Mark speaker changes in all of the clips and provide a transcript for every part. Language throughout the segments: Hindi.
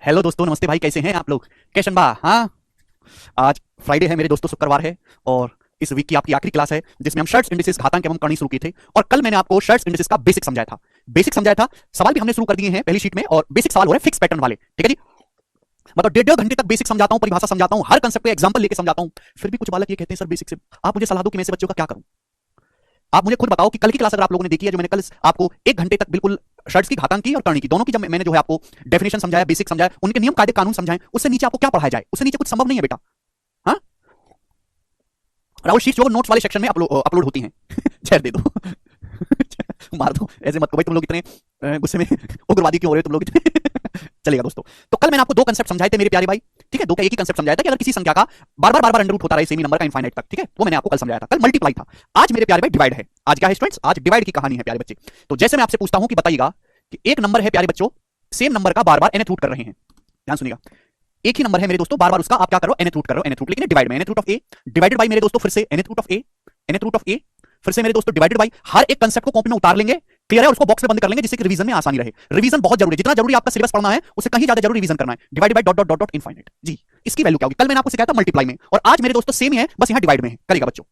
Speaker 1: हेलो दोस्तों, नमस्ते भाई, कैसे हैं आप लोग? कैशन बा हाँ। आज फ्राइडे है मेरे दोस्तों, शुक्रवार है और इस वीक की आपकी आखिरी क्लास है जिसमें हम शर्ट्स इंडिसेस घातांक एवं करनी शुरू की थे। और कल मैंने आपको शर्ट्स इंडिसेस का बेसिक समझाया था। सवाल भी हमने शुरू कर दिए हैं पहली शीट में, और बेसिक सवाल हो रहे हैं फिक्स पैटर्न वाले। ठीक है जी। मतलब 1.5 घंटे तक बेसिक समझाता हूं, परिभाषा समझाता हूं, हर कंसेप्ट पे एग्जांपल लेके समझाता हूं। फिर भी कुछ बालक ये कहते हैं सर बेसिक से आप मुझे सलाह दो कि मैं ऐसे बच्चों का क्या करूं। आप मुझे खुद बताओ कि कल की क्लास अगर आप लोगों ने देखी है, जो मैंने कल आपको 1 घंटे तक बिल्कुल शर्ट्स की, घातांक की और करनी की, दोनों की जब मैंने जो है आपको डेफिनेशन समझाया, बेसिक समझाया, उनके नियम कायदे कानून समझाए, उससे नीचे आपको क्या पढ़ाया जाए, उससे नीचे कुछ संभव नहीं है बेटा। हाँ, राहुल शीट जो नोट्स वाले सेक्शन में अपलोड होती हैं। शेयर दे दो। मार दो, ऐसे मत को भाई, तुम लोग इतने गुस्से में उग्रवादी क्यों हो रहे हो तुम लोग इतने। चलेगा दोस्तों। तो कल मैंने आपको दो कंसेप्ट समझाए थे मेरे प्यारे भाई। ठीक है, दो का एक ही कंसेप्ट समझाया था कि अगर किसी संख्या का बार बार अंडर रूट होता रहे सेमी नंबर का इनफाइनाइट तक, ठीक है, वो मैंने आपको कल समझाया था। कल मल्टीप्लाई था। आज मेरे प्यारे भाई डिवाइड है। आज क्या है स्टूडेंट्स? आज डिवाइड की कहानी है प्यारे बच्चे। तो जैसे मैं आपसे पूछता हूं कि बताइएगा कि एक नंबर है प्यारे बच्चों, सेम नंबर का बार बार nth रूट कर रहे हैं। ध्यान सुनिएगा, एक ही नंबर है मेरे दोस्तों, बार बार उसका आप क्या करो, nth रूट करो, nth रूट, लेकिन डिवाइड में nth root of a divided by मेरे दोस्तों फिर से nth root of a, nth root of a फिर से मेरे दोस्तों डिवाइडेड बाय, हर एक कंसेप्ट को कॉपी में उतार लेंगे, क्लियर है, और उसको बॉक्स में बंद कर लेंगे जिससे कि रिवीजन में आसानी रहे। रिवीजन बहुत जरूरी है, जितना जरूरी आपका सिलेबस पढ़ना है उससे कहीं ज्यादा जरूरी रिवीजन करना है। Divided by dot dot dot dot infinite जी। इसकी वैल्यू क्या होगी? कल मैंने आपको सिखाया था मल्टीप्लाई में, और आज मेरे दोस्तों सेम ही है, बस यहां डिवाइड में है। करेगा बच्चों,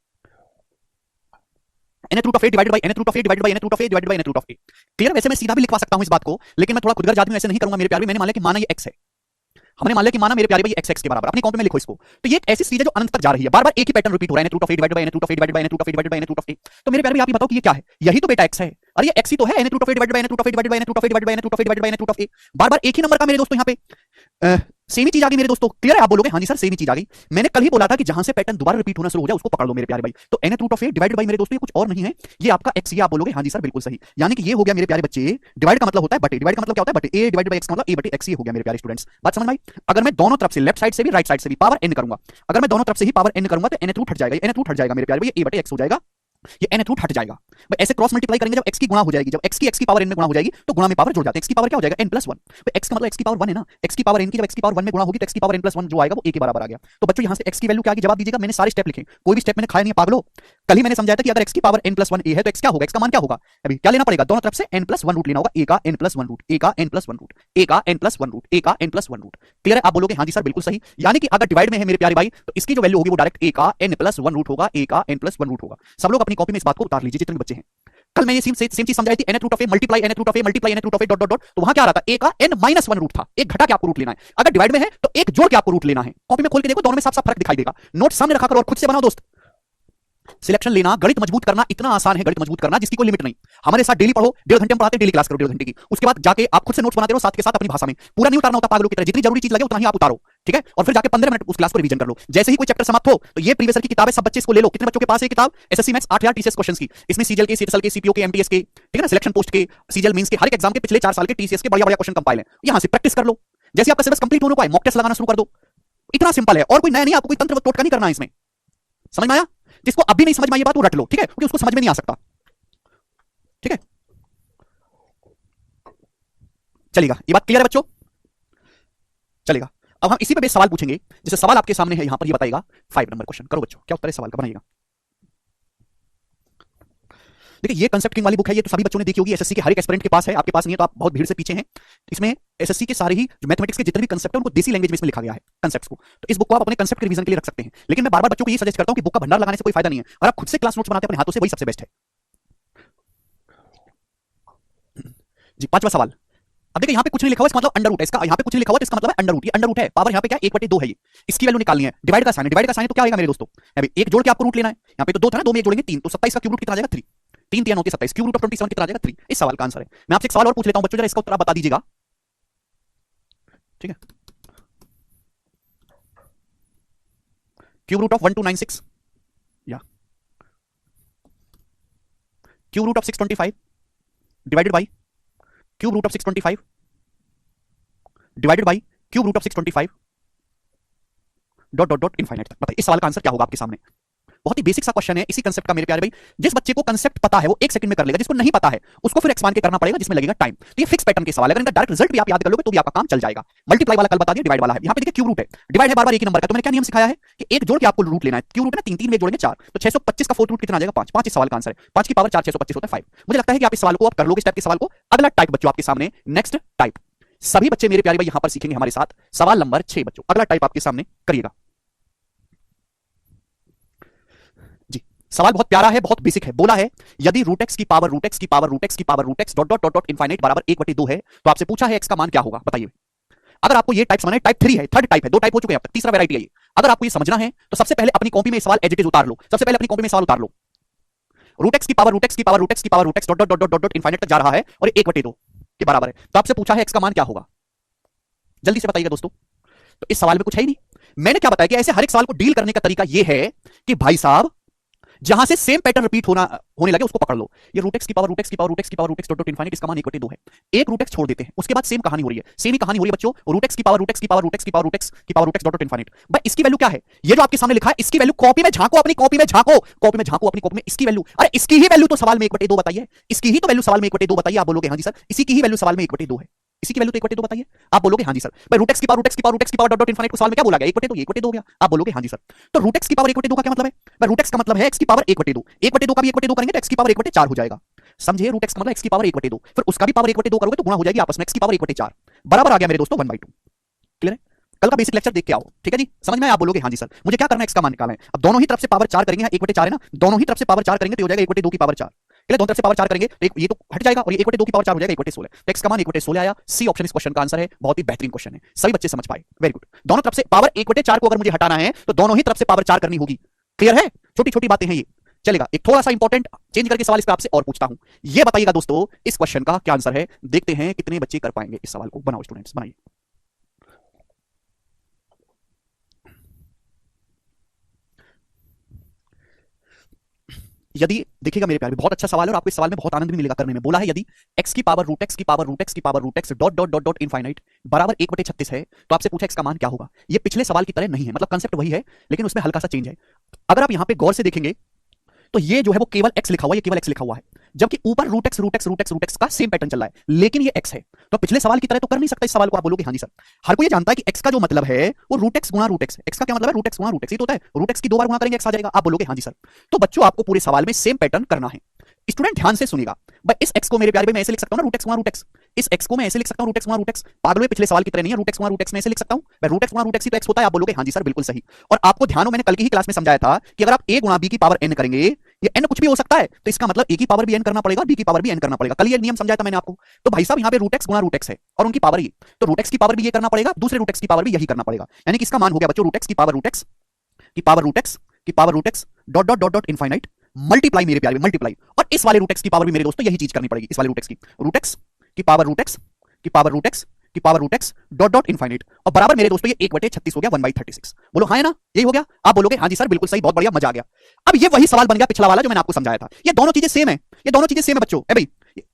Speaker 1: nth root of a divided by nth root of a divided by nth root of a divided by nth root of a। Clear? वैसे मैं सीधा भी लिखवा सकता हूं इस बात को, लेकिन मैं थोड़ा खुदगर्ज आदमी, ऐसे नहीं करूंगा मेरे प्यारे। मैंने मान लिया कि माना ये x है, हमने मान लिया कि माना मेरे प्यारे भाई x x के बराबर, अपनी कॉपी में लिखो इसको। तो ये एक ऐसी चीज है जो अनंत तक जा रही है, बार बार एक ही पैटर्न रिपीट हो रहा है, nth root of a divided by nth root of a divided by nth root of a divided by nth root of a। तो मेरे प्यारे भाई आप ही बताओ कि ये क्या है? यही तो बेटा x है। अरे ये x ही तो है, nth root of a divided by nth root of a divided by nth root of a divided by nth root of a divided by nth root of a। बार बार एक ही नंबर का मेरे दोस्तों यहाँ पे सेम ही चीज आ गई मेरे दोस्तों। क्लियर है? आप बोलोगे हाँ जी सर सेम ही चीज आ गई। मैंने कल ही बोला था कि जहां से पैटर्न दोबारा रिपीट होना शुरू हो जाए उसको पकड़ लो मेरे प्यारे भाई। तो nth root of a divided by मेरे दोस्तों ये कुछ और नहीं है, ये आपका x ही। आप बोलोगे हाँ जी सर बिल्कुल सही, यानी कि ये हो गया मेरे प्यारे बच्चे, डिवाइड का मतलब होता है बटे, डिवाइड का मतलब क्या होता है बटे, a डिवाइडेड बाय x का मतलब a बटे x ही हो गया मेरे प्यारे स्टूडेंट्स। बात समझ में आई? अगर मैं दोनों तरफ से, लेफ्ट साइड से भी राइट साइड से भी पावर n करूंगा, अगर मैं दोनों तरफ से ही पावर n करूंगा तो nth रूट हट जाएगा, nth रूट हट जाएगा मेरे प्यारे भाई, a बटे x हो जाएगा, ये nth रूट हट जाएगा। भाई ऐसे क्रॉस मल्टीप्लाई करेंगे, जब x की गुणा हो जाएगी, जब x की पावर n में गुणा हो जाएगी तो गुणा में पावर जुड़ जाते हैं। x की पावर क्या हो जाएगा? n plus 1। भाई x का मतलब x की पावर 1 है ना, x की पावर n की जब x की पावर 1 में गुणा होगी तो x की पावर n प्लस 1 जो आएगा वो a के बराबर आ गया। तो बच्चों यहां से x की वैल्यू क्या आ गई? जवाब दीजिएगा। मैंने सारे स्टेप लिखे, कोई भी स्टेप मैंने खाया नहीं है पागलो। कल ही मैंने समझाया था कि अगर x की पावर n प्लस 1 a है तो x क्या होगा, x का मान क्या होगा? अभी क्या लेना पड़ेगा? दोनों तरफ से n प्लस 1 रूट लेना होगा, a का n प्लस 1 रूट, a का n प्लस 1 रूट, a का n प्लस 1 रूट, a का n प्लस 1 रूट। क्लियर है? आप बोलोगे हाँ जी सर बिल्कुल सही, यानी कि अगर डिवाइड में है मेरे प्यारे भाई तो इसकी जो वैल्यू होगी वो डायरेक्ट a का n प्लस 1 रूट होगा, a का n प्लस 1 रूट होगा। सब लोग अपनी कॉपी में इस बात को उतार लीजिए जितने बच्चे हैं। कल मैंने सेम चीज समझाई थी, nth root of a multiply nth root of a multiply nth root of a dot dot dot. तो वहां क्या आ रहा था? a का n माइनस 1 रूट था, एक घटा के आपको रूट लेना है। अगर डिवाइड में है तो एक जोड़ के आपको रूट लेना है। कॉपी में खोल के देखो, दोनों में साफ साफ फर्क दिखाई देगा। नोट सामने रखा करो और खुद से बनाओ दोस्त। सिलेक्शन लेना, गणित मजबूत करना इतना आसान है, गणित मजबूत करना जिसकी कोई लिमिट नहीं। हमारे साथ डेली पढ़ो, 1.5 घंटे हम पढ़ाते हैं, डेली क्लास करो 1.5 घंटे की। उसके बाद जाके आप खुद से नोट्स बनाते रहो, साथ के साथ अपनी भाषा में। पूरा नहीं उतारना होता पागलों की तरह, जितनी जरूरी चीज लगे उतना ही आप उतारो, ठीक है? और फिर जाके 15 मिनट उस क्लास को रिवीजन कर लो। जैसे ही कोई चैप्टर समाप्त हो तो ये प्रीवियस ईयर की किताबें सब बच्चे इसको ले लो। कितने बच्चों के पास है किताब? एसएससी मैथ्स 8000 टीसीएस क्वेश्चंस की। इसमें सीजीएल के, सीएसएल के, सीपीओ के, एमटीएस के, ठीक है ना, सिलेक्शन पोस्ट के, सीजीएल मेंस के, हर एक एग्जाम के पिछले 4 साल के टीसीएस के बढ़िया बढ़िया क्वेश्चन कंपाइल है। यहां से प्रैक्टिस कर लो। जैसे आपका सिलेबस कंप्लीट होने को है, मॉक टेस्ट लगाना शुरू कर दो। इतना सिंपल है, और कोई नया नहीं, आपको कोई तंत्र टोटका नहीं करना है इसमें। समझ में आया? जिसको अभी नहीं समझ में आई ये बात वो रट लो, ठीक है, क्योंकि उसको समझ में नहीं आ सकता। ठीक है, चलेगा? ये बात क्लियर है बच्चों? चलेगा। अब हम इसी पे बेस सवाल पूछेंगे। जैसे सवाल आपके सामने है यहां पर, ये बताएगा 5 नंबर क्वेश्चन। करो बच्चों, क्या उत्तर है सवाल का, बनाइएगा। देखिए ये कंसेप्ट किंग वाली बुक है, ये तो सभी बच्चों ने देखी होगी, एसएससी के हर एक एस्पिरेंट के पास है। आपके पास नहीं है तो आप बहुत भीड़ से पीछे हैं। इसमें एसएससी के सारे ही जो मैथमेटिक्स के जितने भी कंसेप्ट है उनको देसी लैंग्वेज में इसमें लिखा गया है कंसेप्ट्स को। तो इस बुक को आप अपने कंसेप्ट के रिवीजन के लिए रख सकते हैं। लेकिन मैं बार बार बच्चों को ये सजेस्ट करता हूं कि बुक का भंडार लगाने से कोई फायदा नहीं है, और आप खुद से क्लास नोट्स बनाते हैं अपने हाथों से, वही सबसे बेस्ट है जी। 5वां सवाल। अब देखिए यहाँ पे कुछ नहीं लिखा हुआ, इसका मतलब अंडर रूट है। इसका यहाँ पे कुछ नहीं लिखा हुआ तो इसका मतलब है अंडर रूट। ये अंडर रूट है, पावर यहाँ पे क्या 1/2 है। ये इसकी वैल्यू निकालनी है। डिवाइड का साइन है, डिवाइड का साइन तो क्या आएगा मेरे दोस्तों? अभी एक जोड़ के आपको रूट लेना है। यहाँ पे तो 2 था ना, 2 में एक जोड़ेंगे 3, तो 27 का क्यूब रूट कितना आ जाएगा? 3। 3 3 9 27, क्यूब रूट ऑफ 27 कितना आ जाएगा? 3। इस सवाल का आंसर है। मैं आपसे एक सवाल और पूछ लेता हूं बच्चों, जरा इसका उत्तर आप बता दीजिएगा, ठीक है? क्यूब रूट ऑफ 1296 या cube root of 625 divided by cube root of 625 divided by cube root of 625 dot dot dot infinite तक। बताइए इस सवाल का आंसर क्या होगा आपके सामने? बहुत ही बेसिक सा क्वेश्चन है, इसी कंसेप्ट का मेरे प्यारे भाई। जिस बच्चे को कंसेप्ट पता है वो 1 सेकंड में कर लेगा, जिसको नहीं पता है उसको फिर एक्सपांड के करना पड़ेगा, जिसमें लगेगा टाइम। तो ये फिक्स पैटर्न के सवाल है, अगर इनका डायरेक्ट रिजल्ट भी आप याद कर लोगे तो भी आपका काम चल जाएगा। मल्टीप्लाई वाला कल बता दिया, डिवाइड वाला है। यहाँ पे देखिए क्यूब रूट है, डिवाइड है बार बार एक ही नंबर का। तो मैंने क्या नियम सिखाया है कि एक जोड़ के आपको रूट लेना है। क्यूब रूट है ना, 3 3 में एक जोड़ेंगे 4, तो 625 का फोर्थ रूट कितना आ जाएगा? 5। 5 इस सवाल का आंसर है। 5 की पावर 4 625 होता है 5। मुझे लगता है कि आप इस सवाल को आप कर लोगे। इस टाइप के सवाल को, अगला टाइप बच्चों आपके सामने, नेक्स्ट टाइप सभी बच्चे मेरे प्यारे भाई यहां पर सीखेंगे हमारे साथ। सवाल नंबर 6 बच्चों, अगला टाइप आपके सामने करिएगा जी। सवाल बहुत प्यारा है, बहुत बेसिक है। बोला है यदि रूट एक्स की पावर रूट एक्स की पावर रूट एक्स की power root X dot dot dot dot infinite बराबर 1/2 है, तो आपसे पूछा है एक्स का मान क्या होगा, बताइए। अगर आपको ये टाइप समझना है, टाइप 3 है, थर्ड टाइप है, 2 टाइप हो चुके हैं अब तक, तीसरा वैरायटी है ये। अगर आपको ये समझना है तो सबसे पहले अपनी कॉपी में सवाल एज इट इज उतार लो। सबसे पहले अपनी कॉपी में सवाल उतार लो। रूट एक्स की पावर रूट एक्स की पावर रूट एक्स की power root X dot dot dot dot dot infinite तक जा रहा है और 1/2 के बराबर है, तो आपसे पूछा है एक्स का मान क्या होगा। जल्दी से बताइएगा दोस्तों। तो इस सवाल में कुछ है ही नहीं। मैंने क्या बताया कि ऐसे हर एक सवाल को डील करने का तरीका यह है कि भाई साहब जहां से सेम पैटर्न रिपीट होने लगे उसको पकड़ लो। ये रूट एक्स की पावर रूट एक्स की पावर रूट एक्स की power root X dot dot infinite, इसका मान 1/2 है। एक रूट एक्स छोड़ देते हैं, उसके बाद सेम कहानी हो रही है, सेम ही कहानी हो रही है बच्चों। रूट एक्स की पावर रूट एक्स की पावर रूट एक्स की पावर रूट एक्स की power root X dot dot infinite. भाई इसकी वैल्यू क्या है, ये जो आपके सामने लिखा है इसकी वैल्यू कॉपी में झांको, अपनी कॉपी में झांको, कॉपी में झांको अपनी कॉपी में इसकी वैल्यू। अरे इसकी ही वैल्यू तो सवाल में 1/2 बताइए, इसकी ही तो वैल्यू सवाल में 1/2 बताइए। आप बोलोगे हां जी सर, इसी की ही वैल्यू सवाल में 1/2 है, इसी की वैल्यू तो 1/2 बताइए। आप बोलोगे हां जी सर। भाई रूट एक्स की पावर रूट एक्स की पावर रूट एक्स की पावर डॉट डॉट इनफाइनाइट को सवाल में क्या बोला गया, 1/2, 1/2 हो गया। आप बोलोगे हां जी सर। तो रूट एक्स की पावर 1/2 का क्या मतलब है, भाई रूट एक्स का मतलब है एक्स की पावर 1/2, 1/2 का भी 1/2 करेंगे तो एक्स की पावर 1/4 हो जाएगा। समझे, रूट एक्स का मतलब एक्स की पावर 1/2, फिर उसका भी पावर 1/2 करोगे तो गुणा हो जाएगी आपस में, एक्स की पावर 1/4 बराबर आ गया मेरे दोस्तों 1/2। क्लियर है। कल का बेसिक लेक्चर देख के आओ, ठीक है जी, समझ में आया। आप बोलोगे हां जी सर। मुझे क्या करना है, एक्स का मान निकालना है। अब दोनों ही तरफ से पावर 4 करेंगे, 1/4 है ना, दोनों ही तरफ से पावर 4 करेंगे तो हो जाएगा 1/2 की पावर 4। चलिए दोनों तरफ से पावर 4 करेंगे तो ये तो हट जाएगा और ये 1/2 की पावर 4 हो जाएगा 1/16। तो एक्स का मान 1/16 आया। सी ऑप्शन इस क्वेश्चन का आंसर है। बहुत ही बेहतरीन क्वेश्चन है, सभी बच्चे समझ पाए, वेरी गुड। दोनों तरफ से पावर 1/4 को अगर मुझे हटाना है तो दोनों ही तरफ से पावर 4 करनी होगी। क्लियर है, छोटी छोटी बातें हैं ये। चलेगा, एक थोड़ा सा इंपॉर्टेंट चेंज करके सवाल इसका आपसे और पूछता हूं। ये बताइएगा दोस्तों इस क्वेश्चन का क्या आंसर है, देखते हैं कितने बच्चे कर पाएंगे इस सवाल को। बनाओ स्टूडेंट्स, बनाइए। यदि देखिएगा मेरे प्यारे, बहुत अच्छा सवाल है और आपको इस सवाल में बहुत आनंद भी मिलेगा करने में। बोला है यदि एक्स की पावर रूट एक्स की पावर रूट एक्स की power root X dot dot dot dot infinite बराबर 1/36 है, तो आपसे पूछा एक्स का मान क्या होगा। ये पिछले सवाल की तरह नहीं है, मतलब कंसेप्ट वही है लेकिन उसमें हल्का सा चेंज है। अगर आप यहां पे गौर से देखेंगे तो ये जो है वो केवल x लिखा हुआ है, ये केवल x लिखा हुआ है, जबकि ऊपर root X root X root X root X का सेम पैटर्न चल रहा है, लेकिन ये x है। तो पिछले सवाल की तरह तो कर नहीं सकता इस सवाल को। आप बोलोगे हां जी सर। हर कोई ये जानता है कि x का जो मतलब है वो रूट एक्स गुणा रूट एक्स। x का क्या मतलब है, रूट एक्स गुणा रूट एक्स। ये तो होता है, रूट एक्स की 2 बार गुणा करेंगे x आ जाएगा। आप बोलोगे हां जी सर। तो बच्चों आपको पूरे सवाल में सेम पैटर्न करना है। स्टूडेंट ध्यान से सुनिएगा। भाई इस x को मेरे प्यारे भाई मैं ऐसे लिख सकता हूं ना, रूट एक्स गुणा रूट एक्स। इस x को मैं ऐसे लिख सकता हूं, रूट एक्स गुणा रूट एक्स। पागलों, पिछले सवाल की तरह नहीं है, रूट एक्स गुणा रूट एक्स में ऐसे लिख सकता हूं। भाई रूट एक्स गुणा रूट एक्स ही तो x होता है। आप बोलोगे हां जी सर, बिल्कुल सही। और आपको ध्यान हो, मैंने कल की ही क्लास में समझाया था कि अगर आप a गुणा b की पावर n करेंगे, ये n कुछ भी हो सकता है, तो इसका मतलब a की पावर भी n करना पड़ेगा, b की पावर भी n करना पड़ेगा। कल ये नियम समझाया था मैंने आपको। तो भाई साहब यहाँ पे रूट एक्स गुणा रूट एक्स है और उनकी पावर ये, तो रूट एक्स की पावर भी ये करना पड़ेगा, दूसरे रूट एक्स की पावर भी यही करना पड़ेगा। यानी कि इसका मान हो गया बच्चों रूट एक्स की पावर रूट एक्स की पावर रूट एक्स की power root X dot dot dot dot infinite multiply मेरे प्यारे, मल्टीप्लाई। और इस वाले रूट एक्स की पावर भी मेरे दोस्तों यही चीज करनी पड़ेगी। इस वाले रूट एक्स की पावर रूट एक्स की पावर रूट एक्स की power root X dot dot infinite और बराबर मेरे दोस्तों ये 1/36 हो गया, 1/36। बोलो हाँ है ना, यही हो गया। आप बोलोगे हाँ जी सर बिल्कुल सही, बहुत बढ़िया, मजा आ गया। अब ये वही सवाल बन गया पिछला वाला जो मैंने आपको समझाया था। ये दोनों चीजें सेम है, ये दोनों चीजें सेम है बच्चों। ए भाई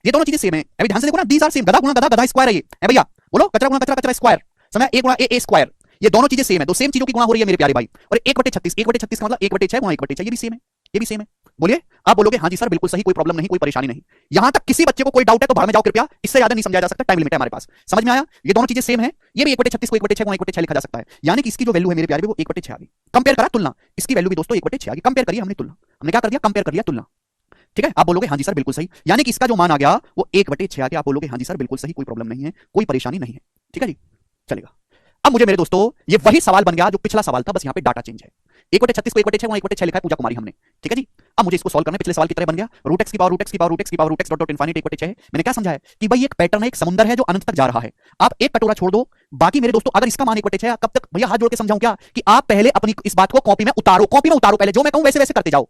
Speaker 1: ये दोनों चीजें सेम है, अभी ध्यान से देखो ना, दीज आर सेम। गधा गुणा गधा, गधा स्क्वायर है ये। ए भैया बोलो, कचरा गुणा कचरा, कचरा स्क्वायर। समय ए गुणा ए स्क्वायर, ये दोनों चीजें सेम है, दो सेम चीजों की गुणा हो रही है मेरे प्यारे भाई। और 1/36, 1/36 का मतलब 1/6 गुणा 1/6, ये भी सेम है, ये भी सेम है। बोलिए, आप बोलोगे हाँ जी सर बिल्कुल सही, कोई प्रॉब्लम नहीं, कोई परेशानी नहीं। यहां तक किसी बच्चे को कोई डाउट है तो भाड़ में जाओ कृपया, इससे ज्यादा नहीं समझाया जा सकता, टाइम लिमिट है हमारे पास। समझ में आया, ये दोनों चीजें सेम है। ये भी 1/36 को 1/6 गुणा 1/6 लिखा जा सकता है, यानी कि इसकी जो वैल्यू है मेरे प्यारे वो 1/6 आ गई। कंपेयर करा, तुलना, इसकी वैल्यू भी दोस्तों 1/6 आ गई। कंपेयर करिए हमने, तुलना हमने क्या कर दिया, कंपेयर कर लिया, तुलना। ठीक है, आप बोलोगे हाँ जी सर बिल्कुल सही, यानी कि इसका जो मान आ गया वो 1/6 आ गया। आप बोलोगे हाँ जी सर बिल्कुल सही, कोई प्रॉब्लम नहीं है, कोई परेशानी नहीं है। ठीक है जी, चलेगा। अब मुझे मेरे दोस्तों ये वही सवाल बन गया जो पिछला सवाल था, बस यहाँ पे डाटा चेंज है। 1/36 को 1/6 गुणा 1/6 लिखा है पूजा कुमारी हमने। ठीक है जी, अब मुझे इसको सॉल्व करना है, पिछले सवाल की तरह बन गया। रूट एक्स की पावर रूट एक्स की पावर रूट एक्स की power root X dot dot infinite 1/6 है। मैंने क्या समझा है कि भाई एक पैटर्न है, एक समुंदर है जो अनंत तक जा रहा है। आप एक कटोरा छोड़ दो, बाकी मेरे दोस्तों अगर इसका मान 1/6 है, कब तक भैया हाथ जोड़ के समझाऊं क्या, कि आप पहले अपनी इस बात को कॉपी में उतारो, कॉपी में उतारो, पहले जो मैं कहूं वैसे वैसे करते जाओ।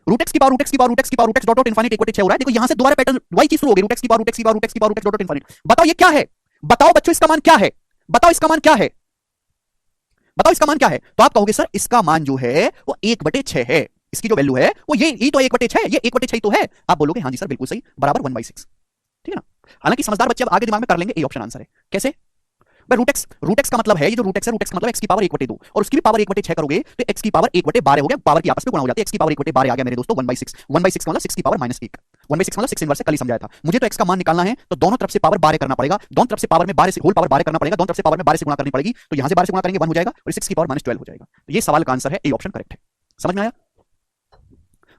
Speaker 1: रूट एक्स की पावर रूट एक्स की पावर रूट एक्स की power root X dot dot infinite 1/6 हो रहा है। देखो यहां से दोबारा पैटर्न वही चीज शुरू हो गई, रूट एक्स की पावर रूट एक्स की पावर रूट एक्स की power root X dot dot infinite. बताओ ये क्या है, बताओ बच्चों इसका मान क्या है, बताओ इसका मान क्या है, बताओ इसका मान क्या है। तो आप कहोगे सर इसका मान जो है वो 1/6 है, इसकी जो वैल्यू है वो ये तो 1/6 है, ये 1/6 तो है। आप बोलोगे हाँ जी सर बिल्कुल सही, बराबर 1/6। ठीक है ना। हालांकि समझदार बच्चे अब आगे दिमाग में कर लेंगे, ए ऑप्शन आंसर है। कैसे भाई, रूट एक्स का मतलब है, ये जो रूट एक्स है, रूट एक्स का मतलब एक्स की पावर 1/2 और उसकी भी पावर 1/6 करोगे तो एक्स की पावर 1/12 हो गया, पावर की आपस में गुणा हो जाती है। एक्स की पावर 1/12 आ गया मेरे दोस्तों 1/6। 1/6 मतलब 6 की पावर -1, 1/6 मतलब 6 इनवर्स से कल ही समझाया था। मुझे तो एक्स का मान निकालना है तो दोनों तरफ से पावर 12 करना पड़ेगा, दोनों तरफ से पावर में 12 से होल पावर 12 करना पड़ेगा, दोनों तरफ से पावर में 12 से गुणा करनी पड़ेगी। तो यहां से 12 से गुणा करेंगे 1 हो जाएगा और 6 की पावर -12 हो जाएगा। तो ये सवाल का आंसर है, ए ऑप्शन करेक्ट है। समझ में आया,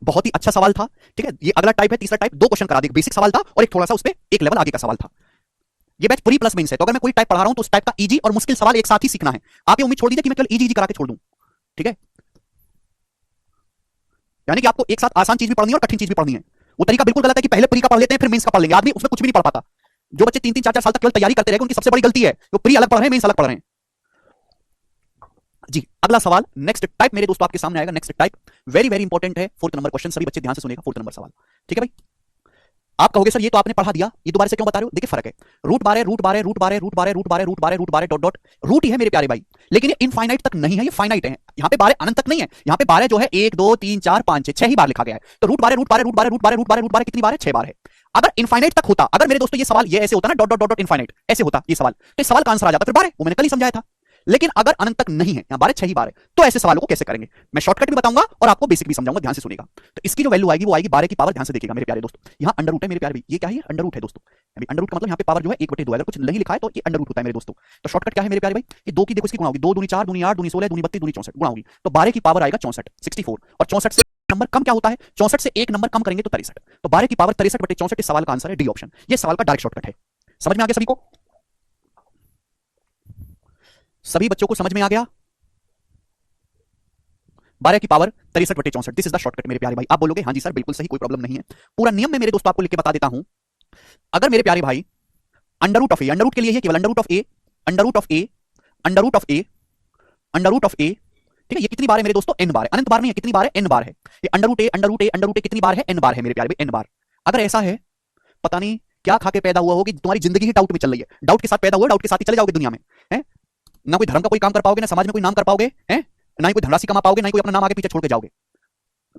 Speaker 1: बहुत ही अच्छा सवाल था। ठीक है, ये अगला टाइप है, तीसरा टाइप। 2 क्वेश्चन करा दे, बेसिक सवाल था और एक थोड़ा सा उस पे एक लेवल आगे का सवाल था। ये बैच प्री प्लस मेंस है, तो अगर मैं कोई टाइप पढ़ा रहा हूं तो उस टाइप का इजी और मुश्किल सवाल एक साथ ही सीखना है। आप ये उम्मीद छोड़ दीजिए कि मैं केवल इजी इजी करा के छोड़ दूं, ठीक है? यानी कि आपको एक साथ आसान चीज भी पढ़नी है और कठिन चीज भी पढ़नी है। वो तरीका बिल्कुल गलत है कि पहले प्री का पढ़ लेते हैं फिर मेंस का पढ़ लेंगे, आदमी उसमें कुछ भी नहीं पढ़ पाता। जो बच्चे 3-3 4-4 साल तक केवल तैयारी करते रहे उनकी सबसे बड़ी गलती है, वो प्री अलग पढ़ रहे हैं, मेंस अलग पढ़ रहे हैं। जी, अगला सवाल, नेक्स्ट टाइप मेरे दोस्तों आपके सामने आएगा। Next type very very important है, 4th नंबर क्वेश्चन, सभी बच्चे ध्यान से सुनेगा। 4th नंबर सवाल, ठीक है भाई? आप कहोगे सर ये तो आपने पढ़ा दिया, ये दोबारा से क्यों बता रहे हो? देखिए फर्क है, रूट बार है, रूट बार है, रूट बार है, रूट बार है, रूट बार है, रूट बार है, रूट बार है, डॉट डॉट रूट ही है मेरे प्यारे भाई, लेकिन ये इनफाइनाइट तक नहीं है, ये फाइनाइट है। यहाँ पे बारे अनंत तक नहीं है, यहाँ पे बारे जो है 1 2 3 4 5 6 ही बार लिखा गया है। तो रूट बार है, रूट बार है, रूट बार है, रूट बार है, रूट बार है, रूट बार है, कितनी बार है? 6 बार है। अगर इनफाइनाइट तक होता, अगर मेरे दोस्तों ये सवाल ये ऐसे होता ना, डॉट डॉट डॉट इनफाइनाइट ऐसे होता ये सवाल, तो इस सवाल का आंसर आ जाता फिर बार है, वो मैंने कल ही समझाया था। लेकिन अगर अनंत तक नहीं है, यहाँ बारे 6 ही बार है, तो ऐसे सवालों को कैसे करेंगे? मैं शॉर्टकट भी बताऊंगा और आपको बेसिक भी समझाऊंगा, ध्यान से सुनेगा। तो इसकी जो वैल्यू आएगी वो आएगी बारे की पावर, ध्यान से देखिएगा मेरे प्यारे दोस्तों। यहाँ अंडर रूट है मेरे प्यारे भाई, ये क्या है? अंडर रूट है दोस्तों। अभी अंडर रूट का मतलब यहाँ पे पावर जो है 1/2, अगर कुछ नहीं लिखा है तो ये अंडर रूट होता है मेरे दोस्तों। तो शॉर्टकट क्या है मेरे प्यारे भाई? ये 2 की देखो इसकी गुणा होगी, 2 दूनी 4 दूनी 8 दूनी 16 दूनी 32 दूनी 64 गुणा होगी, तो बारे की पावर आएगा 64, 64। और 64 से नंबर कम क्या होता है? 64 से एक नंबर कम करेंगे तो 63। तो बारे की पावर 63/64, इस सवाल का आंसर है डी ऑप्शन। ये सवाल का डायरेक्ट शॉर्टकट है। समझ में आ गया सभी को? सभी बच्चों को समझ में आ गया? 12 की power 63/64, this is the shortcut मेरे प्यारे भाई। आप बोलोगे हाँ जी सर बिल्कुल सही, कोई प्रॉब्लम नहीं है। पूरा नियम में मेरे दोस्तों आपको लिख के बता देता हूं। अगर मेरे प्यारे भाई under root of A, under root के लिए है केवल under root of A, under root of A, under root of A, under root of A, ठीक है? ये कितनी बार है मेरे दोस्तों? n बार है, अनंत बार नहीं है, कितनी बार है? n बार है। ये अंडर रूट ए, अंडर रूट ए, अंडर रूट ए कितनी बार है? n बार है मेरे प्यारे भाई, n बार। अगर ऐसा है, पता नहीं क्या खा के पैदा हुआ हो कि तुम्हारी जिंदगी ही डाउट में चल रही है, डाउट के साथ पैदा हुआ, डाउट के साथ ही चले जाओगे दुनिया में, है ना? कोई धर्म का कोई काम कर पाओगे, ना समाज में कोई नाम कर पाओगे, है ना? ही कोई धनराशि कमा पाओगे, ना ही कोई अपना नाम आगे पीछे छोड़ के जाओगे।